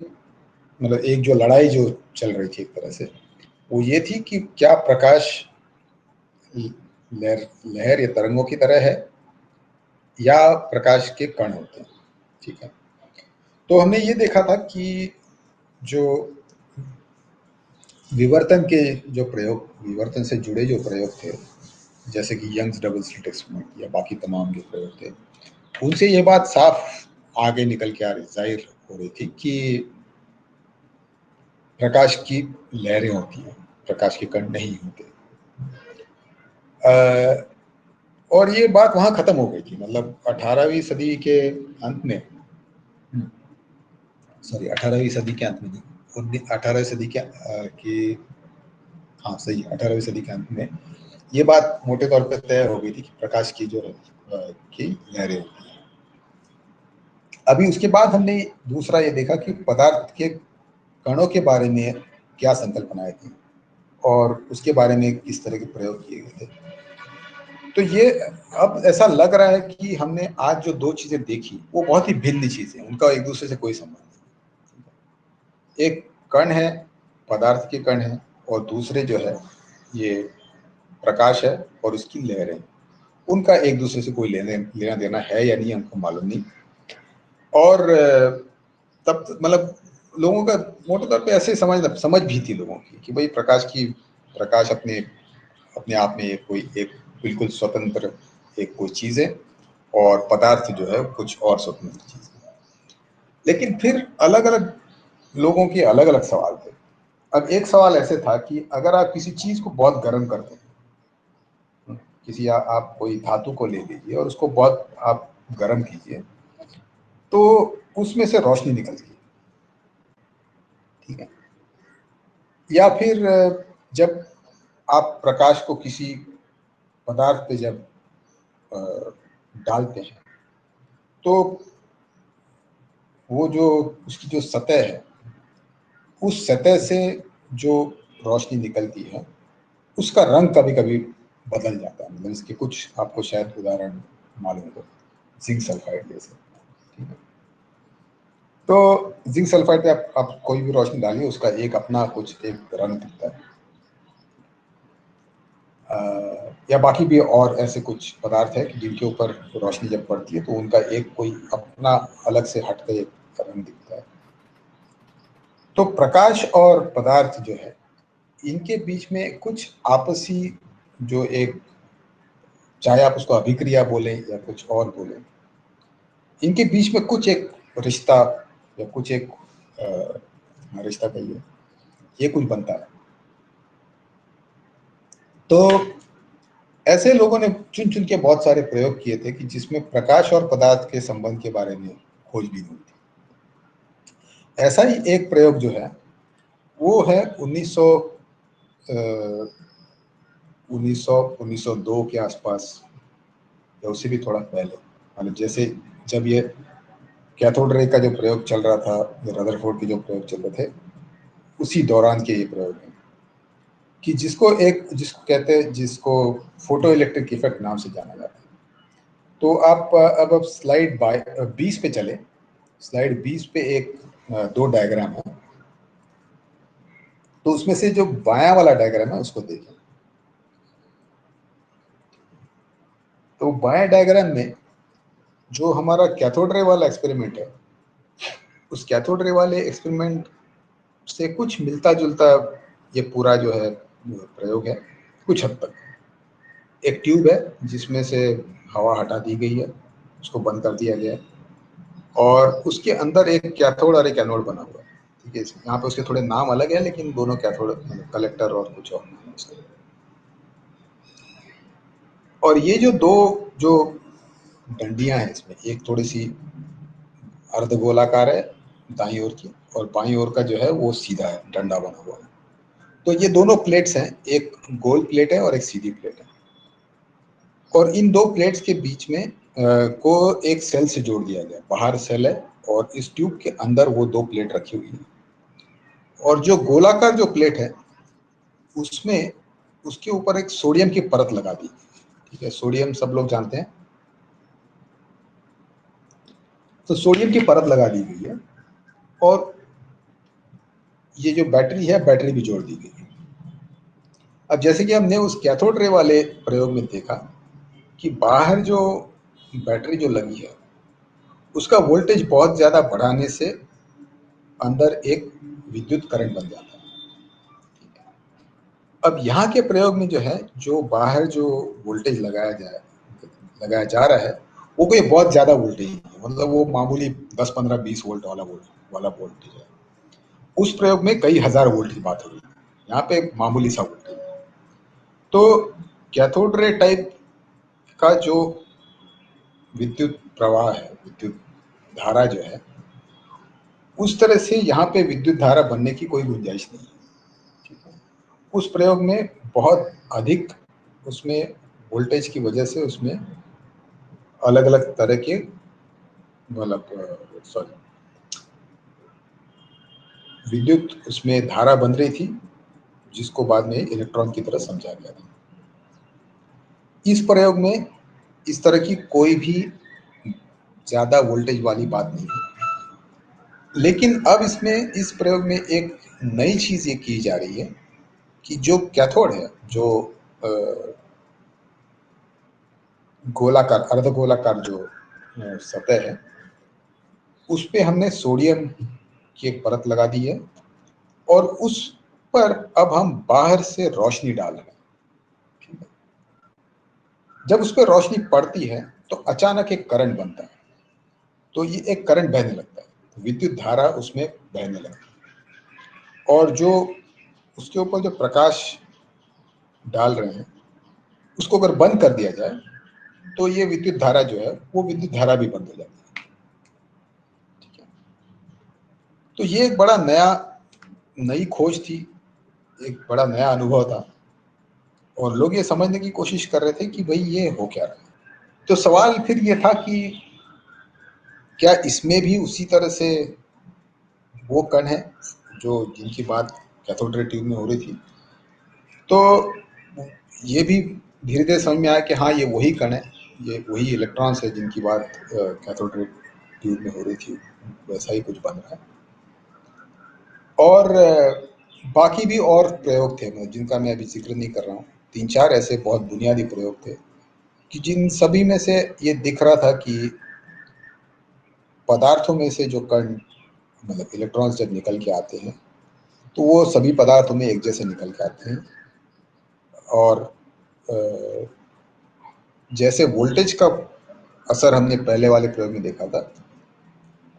मतलब एक जो लड़ाई जो चल रही थी एक तरह से, वो ये थी कि क्या प्रकाश लहर या तरंगों की तरह है या प्रकाश के कण होते हैं। ठीक है, तो हमने ये देखा था कि जो विवर्तन से जुड़े जो प्रयोग थे, जैसे कि यंग्स डबल स्लिट एक्सपेरिमेंट या बाकी तमाम जो प्रयोग थे, उनसे ये बात साफ आगे निकल के जाहिर हो रही थी कि प्रकाश की लहरें होती हैं, प्रकाश के कण नहीं होते। और ये बात वहां खत्म हो गई थी, मतलब 18वीं सदी के अंत में, सॉरी 18वीं सदी के अंत में नहीं, 18वीं सदी के हाँ सही, 18वीं सदी के अंत में ये बात मोटे तौर पर तय हो गई थी कि प्रकाश की जो की लहरें होती हैं। अभी उसके बाद हमने दूसरा ये देखा कि पदार्थ के कणों के बारे में क्या संकल्पनाएं थी और उसके बारे में किस तरह के प्रयोग किए गए थे। तो ये अब ऐसा लग रहा है कि हमने आज जो दो चीजें देखी वो बहुत ही भिन्न चीजें, उनका एक दूसरे से कोई संबंध नहीं। एक कण है, पदार्थ के कण है, और दूसरे जो है ये प्रकाश है और उसकी लहरें, उनका एक दूसरे से कोई लेना देना है या नहीं हमको मालूम नहीं। और तब मतलब लोगों का मोटे तौर पे ऐसे समझ भी थी लोगों की कि भाई प्रकाश अपने अपने आप में एक बिल्कुल स्वतंत्र एक कोई चीज है और पदार्थ जो है कुछ और स्वतंत्र चीज है। लेकिन फिर अलग अलग लोगों के अलग अलग सवाल थे। अब एक सवाल ऐसे था कि अगर आप किसी चीज को बहुत गर्म करते हैं, आप कोई धातु को ले लीजिए और उसको बहुत आप गर्म कीजिए, तो उसमें से रोशनी निकलती है। ठीक है, या फिर जब आप प्रकाश को किसी पदार्थ पे जब डालते हैं, तो वो जो उसकी जो सतह है, उस सतह से जो रोशनी निकलती है उसका रंग कभी कभी बदल जाता है। मतलब इसके कुछ आपको शायद उदाहरण मालूम हो, जिंक सल्फाइड जैसे। ठीक है, तो जिंक सल्फाइड पे आप कोई भी रोशनी डालिए, उसका एक अपना कुछ एक रंग दिखता है। या बाकी भी और ऐसे कुछ पदार्थ है कि जिनके ऊपर रोशनी जब पड़ती है तो उनका एक कोई अपना अलग से हटकर एक रंग दिखता है। तो प्रकाश और पदार्थ जो है इनके बीच में कुछ आपसी जो एक, चाहे आप उसको अभिक्रिया बोलें या कुछ और बोलें, इनके बीच में कुछ एक रिश्ता या कुछ एक रिश्ता कहिए, ये कुछ बनता है। तो ऐसे लोगों ने चुन चुन के बहुत सारे प्रयोग किए थे कि जिसमें प्रकाश और पदार्थ के संबंध के बारे में खोजबीन हुई थी। ऐसा ही एक प्रयोग जो है वो है 1902 के आसपास या उससे भी थोड़ा पहले, मतलब जैसे जब ये कैथोड रे का जो प्रयोग चल रहा था, रदरफोर्ड के जो प्रयोग चल रहे थे, उसी दौरान के ये प्रयोग है कि जिसको कहते हैं, जिसको फोटो इलेक्ट्रिक इफेक्ट नाम से जाना जाता है। तो अब स्लाइड 20 पे चले। स्लाइड 20 पे एक दो डायग्राम है, तो उसमें से जो बायां वाला डायग्राम है उसको देखें। तो बाएं डायग्राम में जो हमारा कैथोड रे वाला एक्सपेरिमेंट है, उस कैथोड रे वाले एक्सपेरिमेंट से कुछ मिलता जुलता ये पूरा जो है प्रयोग है कुछ हद तक। एक ट्यूब है जिसमें से हवा हटा दी गई है, उसको बंद कर दिया गया है, और उसके अंदर एक कैथोड और एक एनोड बना हुआ है। ठीक है, यहाँ पे उसके थोड़े नाम अलग है, लेकिन दोनों कैथोड, कलेक्टर और कुछ और नाम है उसके। और ये जो दो जो डंडियां हैं इसमें, एक थोड़ी सी अर्धगोलाकार है दाईं ओर की, और बाईं ओर का जो है वो सीधा है, डंडा बना हुआ है। तो ये दोनों प्लेट्स हैं, एक गोल प्लेट है और एक सीधी प्लेट है। और इन दो प्लेट्स के बीच में को एक सेल से जोड़ दिया गया, बाहर सेल है और इस ट्यूब के अंदर वो दो प्लेट रखी हुई है। और जो गोलाकार जो प्लेट है उसमें उसके ऊपर एक सोडियम की परत लगा दी। ठीक है, सोडियम सब लोग जानते हैं। तो सोडियम की परत लगा दी गई है, और ये जो बैटरी है, बैटरी भी जोड़ दी गई है। अब जैसे कि हमने उस कैथोड रे वाले प्रयोग में देखा कि बाहर जो बैटरी जो लगी है उसका वोल्टेज बहुत ज्यादा बढ़ाने से अंदर एक विद्युत करंट बन जाता है। अब यहाँ के प्रयोग में जो है, जो बाहर जो वोल्टेज लगाया जा रहा है, वो कोई बहुत ज्यादा वोल्टेज नहीं है, मतलब वो मामूली 10 15 20 वोल्ट वाला वोल्टेज है। उस प्रयोग में कई हजार वोल्ट की बात हो रही है, यहाँ पे मामूली सा वोल्टेज है। तो कैथोड रे टाइप का जो विद्युत प्रवाह है, विद्युत धारा जो है, उस तरह से यहाँ पे विद्युत धारा बनने की कोई गुंजाइश नहीं है। उस प्रयोग में बहुत अधिक उसमें वोल्टेज की वजह से उसमें अलग अलग तरह के, मतलब सॉरी, विद्युत उसमें धारा बन रही थी, जिसको बाद में इलेक्ट्रॉन की तरह समझा गया था। इस प्रयोग में इस तरह की कोई भी ज्यादा वोल्टेज वाली बात नहीं है। लेकिन अब इसमें इस प्रयोग में एक नई चीज ये की जा रही है कि जो कैथोड है, जो गोलाकार अर्धगोलाकार जो सतह है, उस पे हमने सोडियम की एक परत लगा दी है, और उस पर अब हम बाहर से रोशनी डाल रहे हैं। जब उस पर रोशनी पड़ती है तो अचानक एक करंट बनता है, तो ये एक करंट बहने लगता है, विद्युत धारा उसमें बहने लगती है। और जो उसके ऊपर जो प्रकाश डाल रहे हैं उसको अगर बंद कर दिया जाए तो ये विद्युत धारा जो है वो विद्युत धारा भी बंद हो जाती है। ठीक है, तो ये एक बड़ा नई खोज थी, एक बड़ा नया अनुभव था, और लोग ये समझने की कोशिश कर रहे थे कि भाई ये हो क्या रहा है। तो सवाल फिर ये था कि क्या इसमें भी उसी तरह से वो कण है जो जिनकी बात कैथोड रे ट्यूब में हो रही थी। तो ये भी धीरे धीरे समझ में आया कि हाँ, ये वही कण है, ये वही इलेक्ट्रॉन्स है जिनकी बात कैथोड रे ट्यूब में हो रही थी, वैसा ही कुछ बन रहा है। और बाकी भी और प्रयोग थे जिनका मैं अभी जिक्र नहीं कर रहा हूँ। 3 4 ऐसे बहुत बुनियादी प्रयोग थे कि जिन सभी में से ये दिख रहा था कि पदार्थों में से जो कण, मतलब इलेक्ट्रॉन्स जब निकल के आते हैं तो वो सभी पदार्थ में एक जैसे निकल के आते हैं। और जैसे वोल्टेज का असर हमने पहले वाले प्रयोग में देखा था,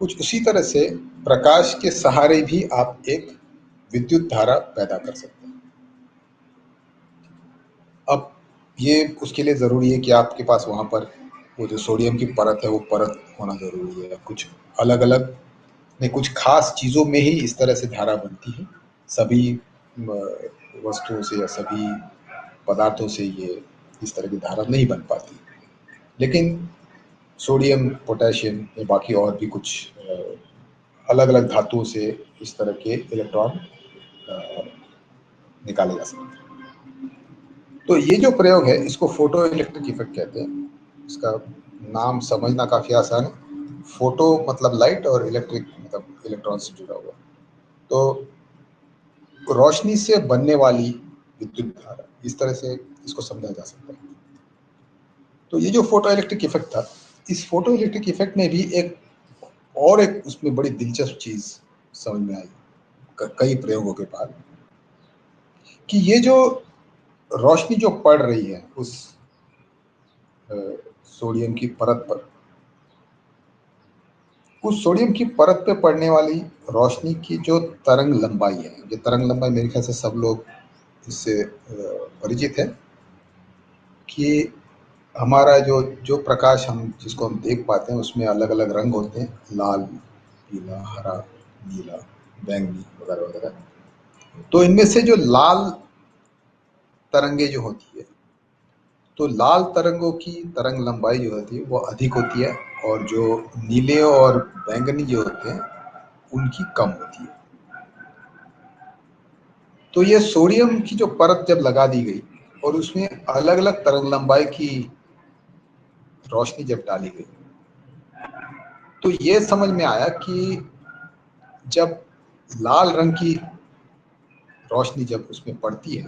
कुछ उसी तरह से प्रकाश के सहारे भी आप एक विद्युत धारा पैदा कर सकते हैं। अब ये उसके लिए ज़रूरी है कि आपके पास वहाँ पर वो जो सोडियम की परत है वो परत होना ज़रूरी है। कुछ अलग अलग नहीं, कुछ खास चीज़ों में ही इस तरह से धारा बनती है। सभी वस्तुओं से या सभी पदार्थों से ये इस तरह की धारा नहीं बन पाती। लेकिन सोडियम, पोटेशियम या बाकी और भी कुछ अलग अलग धातुओं से इस तरह के इलेक्ट्रॉन निकाले जा सकते हैं। तो ये जो प्रयोग है इसको फोटो इलेक्ट्रिक इफेक्ट कहते हैं। इसका नाम समझना काफ़ी आसान है। फोटो मतलब लाइट और इलेक्ट्रिक मतलब इलेक्ट्रॉन से जुड़ा हुआ। तो रोशनी से बनने वाली विद्युत धारा, इस तरह से इसको समझा जा सकता है। तो ये जो फोटो इलेक्ट्रिक इफेक्ट था, इस फोटो इलेक्ट्रिक इफेक्ट में भी एक उसमें बड़ी दिलचस्प चीज समझ में आई कई प्रयोगों के बाद, कि ये जो रोशनी जो पड़ रही है उस सोडियम की परत पर, उस सोडियम की परत पे पड़ने वाली रोशनी की जो तरंग लंबाई है, ये तरंग लंबाई मेरे ख्याल से सब लोग इससे परिचित है, कि हमारा जो जो प्रकाश जिसको हम देख पाते हैं उसमें अलग अलग रंग होते हैं, लाल, पीला, हरा, नीला, बैंगनी वगैरह वगैरह। तो इनमें से जो लाल तरंगे जो होती है, तो लाल तरंगों की तरंग लंबाई जो होती है वो अधिक होती है, और जो नीले और बैंगनी जो होते हैं उनकी कम होती है। तो ये सोडियम की जो परत जब लगा दी गई और उसमें अलग अलग तरंग लंबाई की रोशनी जब डाली गई, तो ये समझ में आया कि जब लाल रंग की रोशनी जब उसमें पड़ती है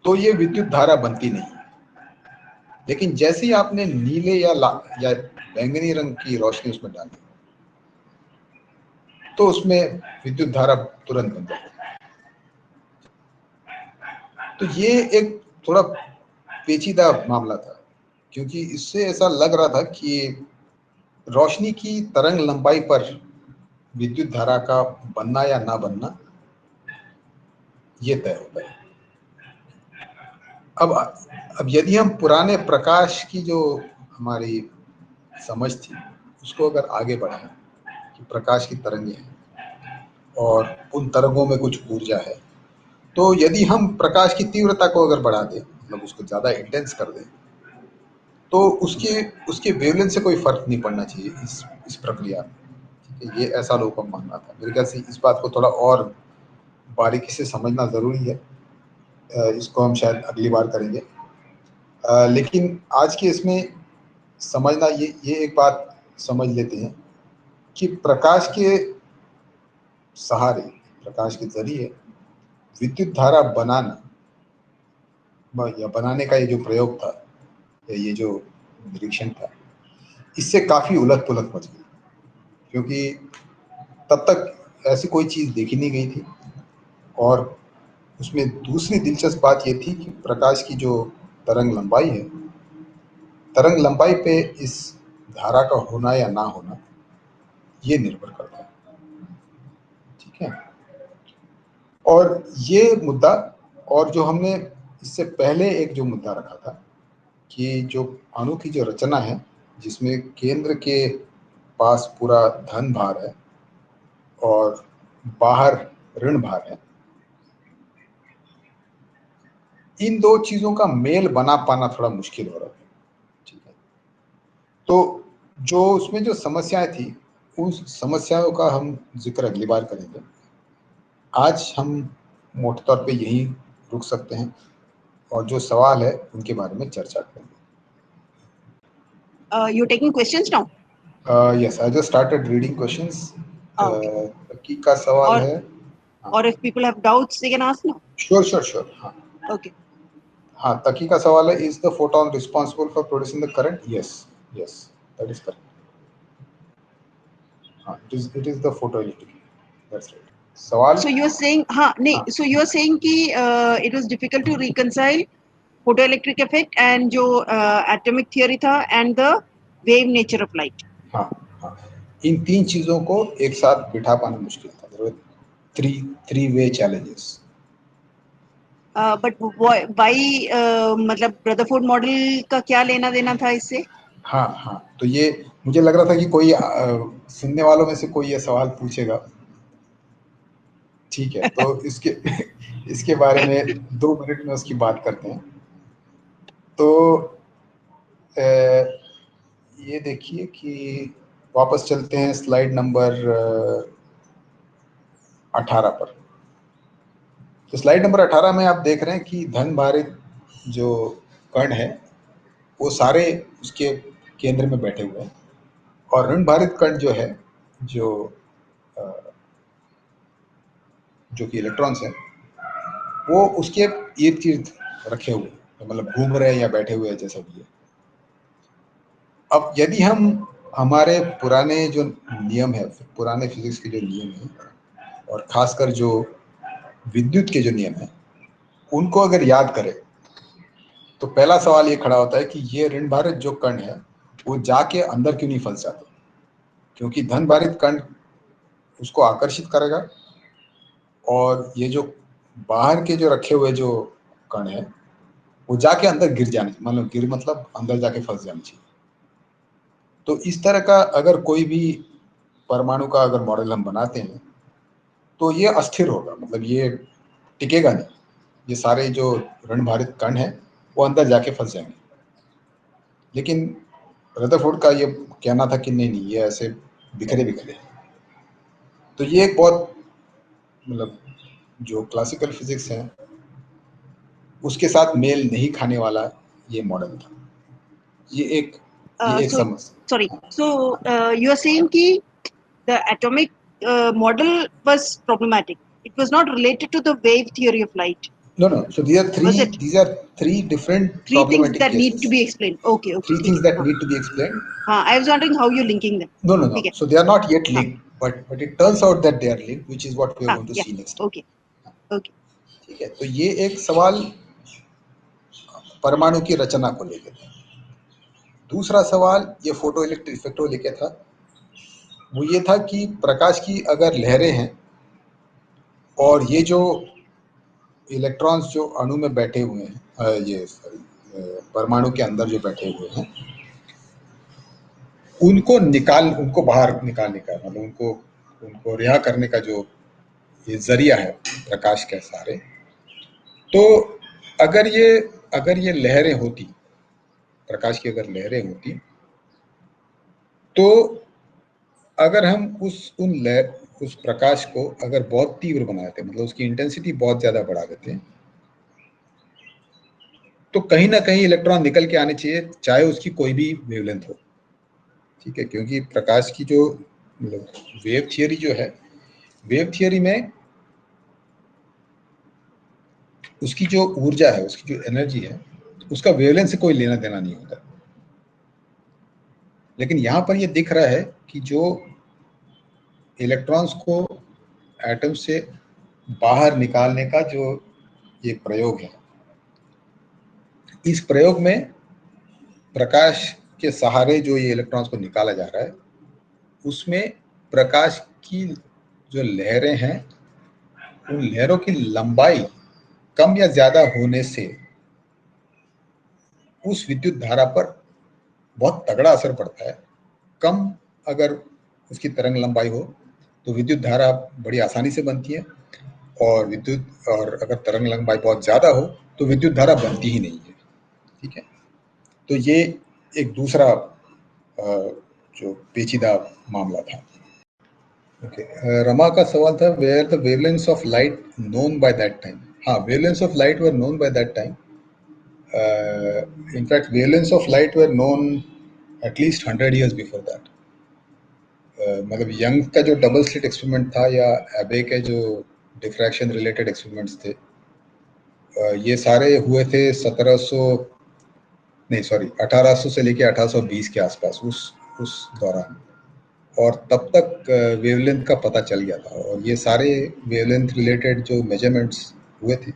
तो ये विद्युत धारा बनती नहीं है। लेकिन जैसे ही आपने नीले या बैंगनी रंग की रोशनी उसमें डाली तो उसमें विद्युत धारा तुरंत बन जाती है। तो ये एक थोड़ा पेचीदा मामला था, क्योंकि इससे ऐसा लग रहा था कि रोशनी की तरंग लंबाई पर विद्युत धारा का बनना या ना बनना ये तय होता है। अब यदि हम पुराने प्रकाश की जो हमारी समझ थी उसको अगर आगे बढ़ाएं कि प्रकाश की तरंगें हैं और उन तरंगों में कुछ ऊर्जा है, तो यदि हम प्रकाश की तीव्रता को अगर बढ़ा दें, मतलब उसको ज़्यादा इंटेंस कर दें, तो उसके उसके वेवलेंथ से कोई फर्क नहीं पड़ना चाहिए इस प्रक्रिया में। ठीक है, ये ऐसा लोगों का मानना था। मेरे ख्याल से इस बात को थोड़ा और बारीकी से समझना ज़रूरी है। इसको हम शायद अगली बार करेंगे। लेकिन आज के इसमें समझना ये एक बात समझ लेते हैं कि प्रकाश के सहारे, प्रकाश के जरिए विद्युत धारा बनाना या बनाने का ये जो प्रयोग था, या ये जो निरीक्षण था, इससे काफ़ी उलट पुलट मच गई, क्योंकि तब तक ऐसी कोई चीज़ देखी नहीं गई थी। और उसमें दूसरी दिलचस्प बात ये थी कि प्रकाश की जो तरंग लंबाई है, तरंग लंबाई पे इस धारा का होना या ना होना ये निर्भर करता है। ठीक है, और ये मुद्दा, और जो हमने इससे पहले एक जो मुद्दा रखा था कि जो अणु की जो रचना है जिसमें केंद्र के पास पूरा धन भार है और बाहर ऋण भार है, इन दो चीजों का मेल बना पाना थोड़ा मुश्किल हो रहा था। ठीक है, तो जो उसमें जो समस्याएं थी उस समस्याओं का हम जिक्र अगली बार करेंगे। आज हम मोटे तौर पे यहीं रुक सकते हैं और जो सवाल है उनके बारे में चर्चा करेंगे। You're taking questions now? Yes, I just started reading questions. Okay. तकी का सवाल है। Or if people have doubts, they can ask now. Sure. हाँ Okay. हाँ, तकी का सवाल है, is the photon responsible for producing the current? Yes, that is correct. हाँ, it is the photoelectric. That's right. सवाल So you are saying, नहीं, so you are saying कि it was difficult to reconcile photoelectric effect and जो atomic theory था and the wave nature of light. हाँ हाँ, इन तीन चीजों को एक साथ बिठा पाना मुश्किल था. There were three way challenges. But why मतलब रदरफोर्ड मॉडल का क्या लेना देना था इससे? हाँ हाँ, तो ये मुझे लग रहा था कि कोई सुनने वालों में से कोई ये सवाल पूछेगा. ठीक है, तो इसके बारे में 2 मिनट में उसकी बात करते हैं. तो ये देखिए कि वापस चलते हैं स्लाइड नंबर 18 पर. तो स्लाइड नंबर 18 में आप देख रहे हैं कि धन भारित जो कण है वो सारे उसके केंद्र में बैठे हुए हैं, और ऋण भारित कण जो है, जो कि इलेक्ट्रॉन्स हैं, वो उसके इर्द गिर्द रखे हुए हैं, मतलब घूम रहे हैं या बैठे हुए हैं, जैसा भी है. अब यदि हम हमारे पुराने जो नियम है, पुराने फिजिक्स के जो नियम है, और खासकर जो विद्युत के जो नियम है, उनको अगर याद करें, तो पहला सवाल ये खड़ा होता है कि ये ऋण भारित जो कण है वो जाके अंदर क्यों नहीं फंस जाते? क्योंकि धन भारित कण उसको आकर्षित करेगा, और ये जो बाहर के जो रखे हुए जो कण है वो जाके अंदर गिर जाने, मतलब अंदर जाके फंस जानी चाहिए. तो इस तरह का अगर कोई भी परमाणु का अगर मॉडल हम बनाते हैं तो ये अस्थिर होगा, मतलब ये टिकेगा नहीं. ये सारे जो ऋण भारित कण है वो अंदर जाके फंस जाएंगे. लेकिन रदरफोर्ड का ये कहना था कि नहीं नहीं, ये ऐसे बिखरे बिखरे हैं. तो ये एक बहुत, मतलब जो क्लासिकल फिजिक्स है उसके साथ मेल नहीं खाने वाला ये मॉडल था. ये एक So समस्या. sorry, so you are saying कि the atomic model was problematic. It was not related to the wave theory of light. No, so Was it? these are three different Three things problematic that cases. need to be explained. Okay, Three ठीक things है. that need to be explained. I was wondering how you're linking them. No. ठीक है. So they are not yet linked, but it turns out that they are linked, which is what we are going to see next. Okay. ठीक है, तो ये एक सवाल परमाणु की रचना को लेकर था. दूसरा सवाल ये फोटो इलेक्ट्रिक इफेक्ट को लेकर था. वो ये था कि प्रकाश की अगर लहरें हैं और ये जो इलेक्ट्रॉन्स जो अणु में बैठे हुए हैं, ये परमाणु के अंदर जो बैठे हुए हैं, उनको बाहर निकालने का, मतलब उनको रिहा करने का जो ये जरिया है प्रकाश के सहारे. तो अगर ये लहरें होती, प्रकाश की अगर लहरें होती, तो अगर हम उस प्रकाश को अगर बहुत तीव्र बना देते, मतलब उसकी इंटेंसिटी बहुत ज्यादा बढ़ा देते, तो कहीं ना कहीं इलेक्ट्रॉन निकल के आने चाहिए, चाहे उसकी कोई भी वेवलेंथ हो. ठीक है, क्योंकि प्रकाश की जो, मतलब वेव थियरी जो है, वेव थियरी में उसकी जो ऊर्जा है, उसकी जो एनर्जी है, उसका वेवलेंथ से कोई लेना देना नहीं होता. लेकिन यहां पर ये दिख रहा है कि जो इलेक्ट्रॉन्स को एटम से बाहर निकालने का जो ये प्रयोग है, इस प्रयोग में प्रकाश के सहारे जो ये इलेक्ट्रॉन्स को निकाला जा रहा है, उसमें प्रकाश की जो लहरें हैं, उन लहरों की लंबाई कम या ज्यादा होने से उस विद्युत धारा पर बहुत तगड़ा असर पड़ता है. कम अगर उसकी तरंग लंबाई हो तो विद्युत धारा बड़ी आसानी से बनती है, और अगर तरंग लंबाई बहुत ज्यादा हो तो विद्युत धारा बनती ही नहीं है. ठीक है, तो ये एक दूसरा जो पेचीदा मामला था. ओके, रमा का सवाल था, were the wavelengths of light known by that time. हाँ, wavelengths of light were known by that time. in fact wavelengths of light were known at least 100 years before that. मतलब यंग का जो double slit experiment था, या एबे के जो diffraction related experiments थे, ये सारे हुए थे 1800 से लेके 1820 के आसपास, उस दौरान. और तब तक वेवलेंथ का पता चल गया था, और ये सारे वेवलेंथ रिलेटेड जो मेजरमेंट्स हुए थे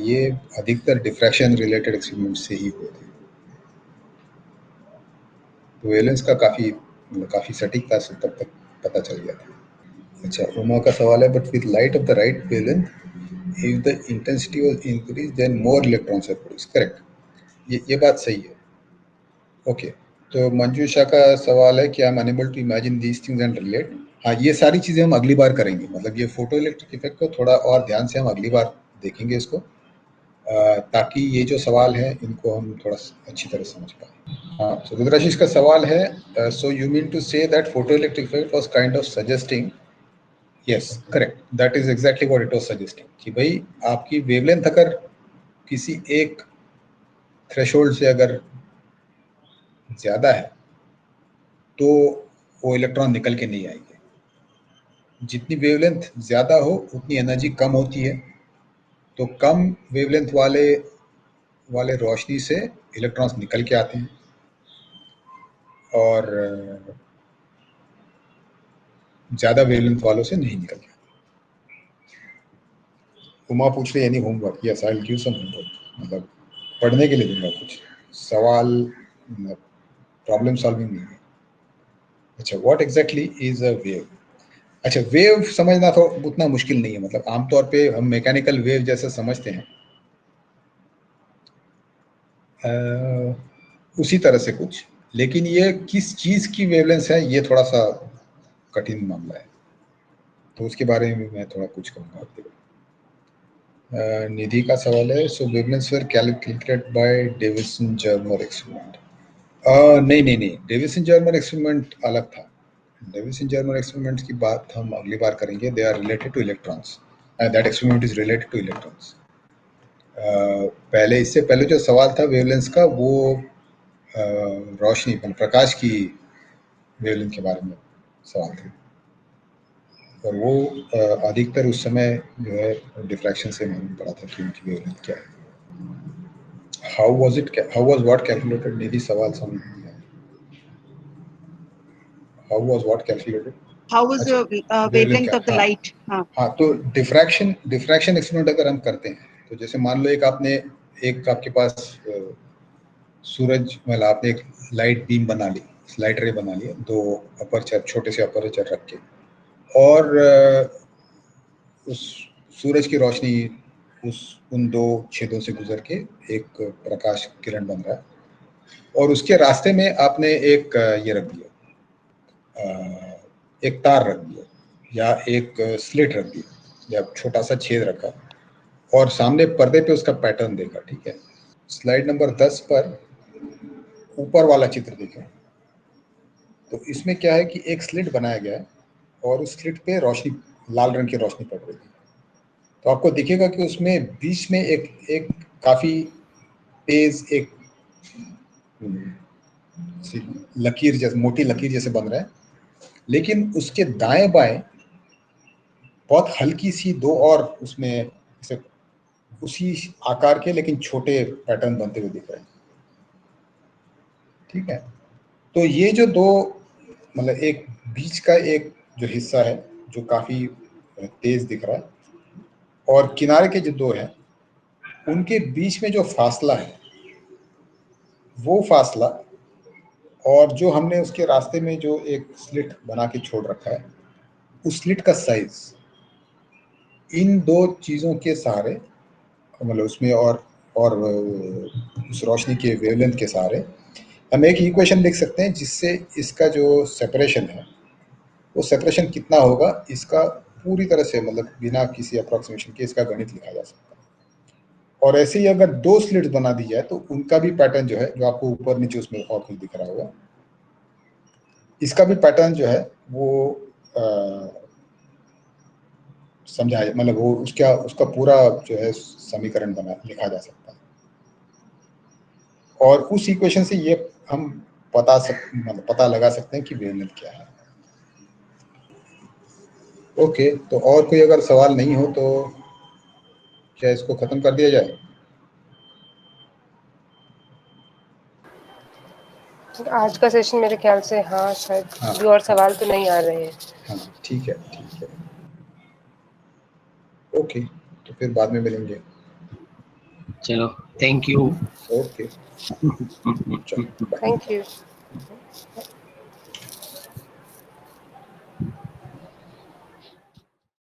ये अधिकतर डिफ्रैक्शन रिलेटेड एक्सपेरिमेंट से ही हुए थे। तो वेवलेंथ का काफ़ी सटीकता से तब तक पता चल गया था। अच्छा, उमा का सवाल है, but with light of the right wavelength if the intensity was increase then more electrons are produce. Correct, ये बात सही है। ओके, तो मंजूषा का सवाल है कि I am unable to imagine these things and relate. हाँ, ये सारी चीज़ें हम अगली बार करेंगे, मतलब ये फोटो इलेक्ट्रिक इफेक्ट को थोड़ा और ध्यान से हम अगली बार देखेंगे इसको, ताकि ये जो सवाल है इनको हम थोड़ा अच्छी तरह समझ पाए। हाँ, so रुद्राशीष का सवाल है, so you mean to say that photo electric effect was kind of suggesting, yes correct, that is exactly what it was suggesting, कि भाई आपकी वेवलेंथ अगर किसी एक थ्रेशोल्ड से अगर ज़्यादा है तो वो इलेक्ट्रॉन निकल के नहीं आएंगे। जितनी वेवलेंथ ज़्यादा हो उतनी एनर्जी कम होती है, तो कम वेवलेंथ वाले रोशनी से इलेक्ट्रॉन्स निकल के आते हैं, और ज़्यादा वेवलेंथ वालों से नहीं निकल के आते। उमा पूछ रही है any homework, yes I will give some homework, मतलब पढ़ने के लिए दूंगा कुछ सवाल, प्रॉब्लम सॉल्विंग नहीं है। अच्छा, what exactly is a wave? अच्छा, वेव समझना तो उतना मुश्किल नहीं है, मतलब आमतौर पे हम मैकेनिकल वेव जैसे समझते हैं, उसी तरह से कुछ, लेकिन ये किस चीज़ की वेवलेंथ है ये थोड़ा सा कठिन मामला है, तो उसके बारे में मैं थोड़ा कुछ कहूँगा आपके। निधि का सवाल है, so wavelengths were calculated by Davisson Germer experiment. नहीं, डेविसन जर्मर एक्सपेरिमेंट अलग था। डेविसन जर्मर एक्सपेरिमेंट की बात हम अगली बार करेंगे, they are related to electrons, that experiment is related to electrons. पहले, इससे पहले जो सवाल था वेवलेंस का, वो रोशनी प्रकाश की वेवलेंथ के बारे में सवाल थे, और वो अधिकतर उस समय जो है डिफ्रैक्शन से मालूम पड़ा था कि उनकी वेवलेंथ क्या है। How was what calculated? निधि सवाल समझ नहीं आया। How was what calculated? How was अच्छा, the वेवलेंथ wavelength क्या, of the हाँ light? हाँ. हाँ, तो डिफ्रैक्शन एक्सपेरिमेंट अगर हम करते हैं, तो जैसे मान लो एक आपके पास सूरज, मतलब आपने एक लाइट बीम बना ली, लाइट रे बना लिया, दो अपर्चर, छोटे से अपर्चर रख के, और उस सूरज की रोशनी उन दो छेदों से गुजर के एक प्रकाश किरण बन रहा है, और उसके रास्ते में आपने एक ये रख दिया, एक तार रख दिया, या एक स्लिट रख दिया, या छोटा सा छेद रखा, और सामने पर्दे पे उसका पैटर्न देखा। ठीक है, स्लाइड नंबर 10 पर ऊपर वाला चित्र देखें, तो इसमें क्या है कि एक स्लिट बनाया गया है, और उस स्लिट पे रोशनी, लाल रंग की रोशनी पड़ रही है, तो आपको दिखेगा कि उसमें बीच में एक एक काफी तेज एक लकीर जैसे, मोटी लकीर जैसे बन रहा है, लेकिन उसके दाएं बाएं बहुत हल्की सी दो और उसमें जैसे उसी आकार के लेकिन छोटे पैटर्न बनते हुए दिख रहे हैं। ठीक है, तो ये जो दो, मतलब एक बीच का एक जो हिस्सा है जो काफी तेज दिख रहा है, और किनारे के जो दो हैं उनके बीच में जो फासला है, वो फासला, और जो हमने उसके रास्ते में जो एक स्लिट बना के छोड़ रखा है, उस स्लिट का साइज, इन दो चीजों के सहारे, मतलब उसमें और उस रोशनी के वेवलेंथ के सहारे हम एक इक्वेशन लिख सकते हैं, जिससे इसका जो सेपरेशन है, वो सेपरेशन कितना होगा इसका पूरी तरह से, मतलब बिना किसी अप्रोक्सीमेशन के इसका गणित लिखा जा सकता है। और ऐसे ही अगर दो स्लिट्स बना दी जाए, तो उनका भी पैटर्न जो है, जो आपको ऊपर नीचे उसमें और कुछ दिख रहा होगा, इसका भी पैटर्न जो है वो समझाया, मतलब वो उसका पूरा जो है समीकरण बना लिखा जा सकता है, और उस इक्वेशन से ये हम मतलब पता लगा सकते हैं कि वेवलेंथ क्या है। ओके, तो और कोई अगर सवाल नहीं हो तो क्या इसको खत्म कर दिया जाए? आज का सेशन मेरे ख्याल से हाँ शायद हाँ, कोई और सवाल तो नहीं आ रहे हैं। हाँ ठीक है, ठीक है, ओके, तो फिर बाद में मिलेंगे। चलो, थैंक यू। ओके, चलो बाय। Thank you.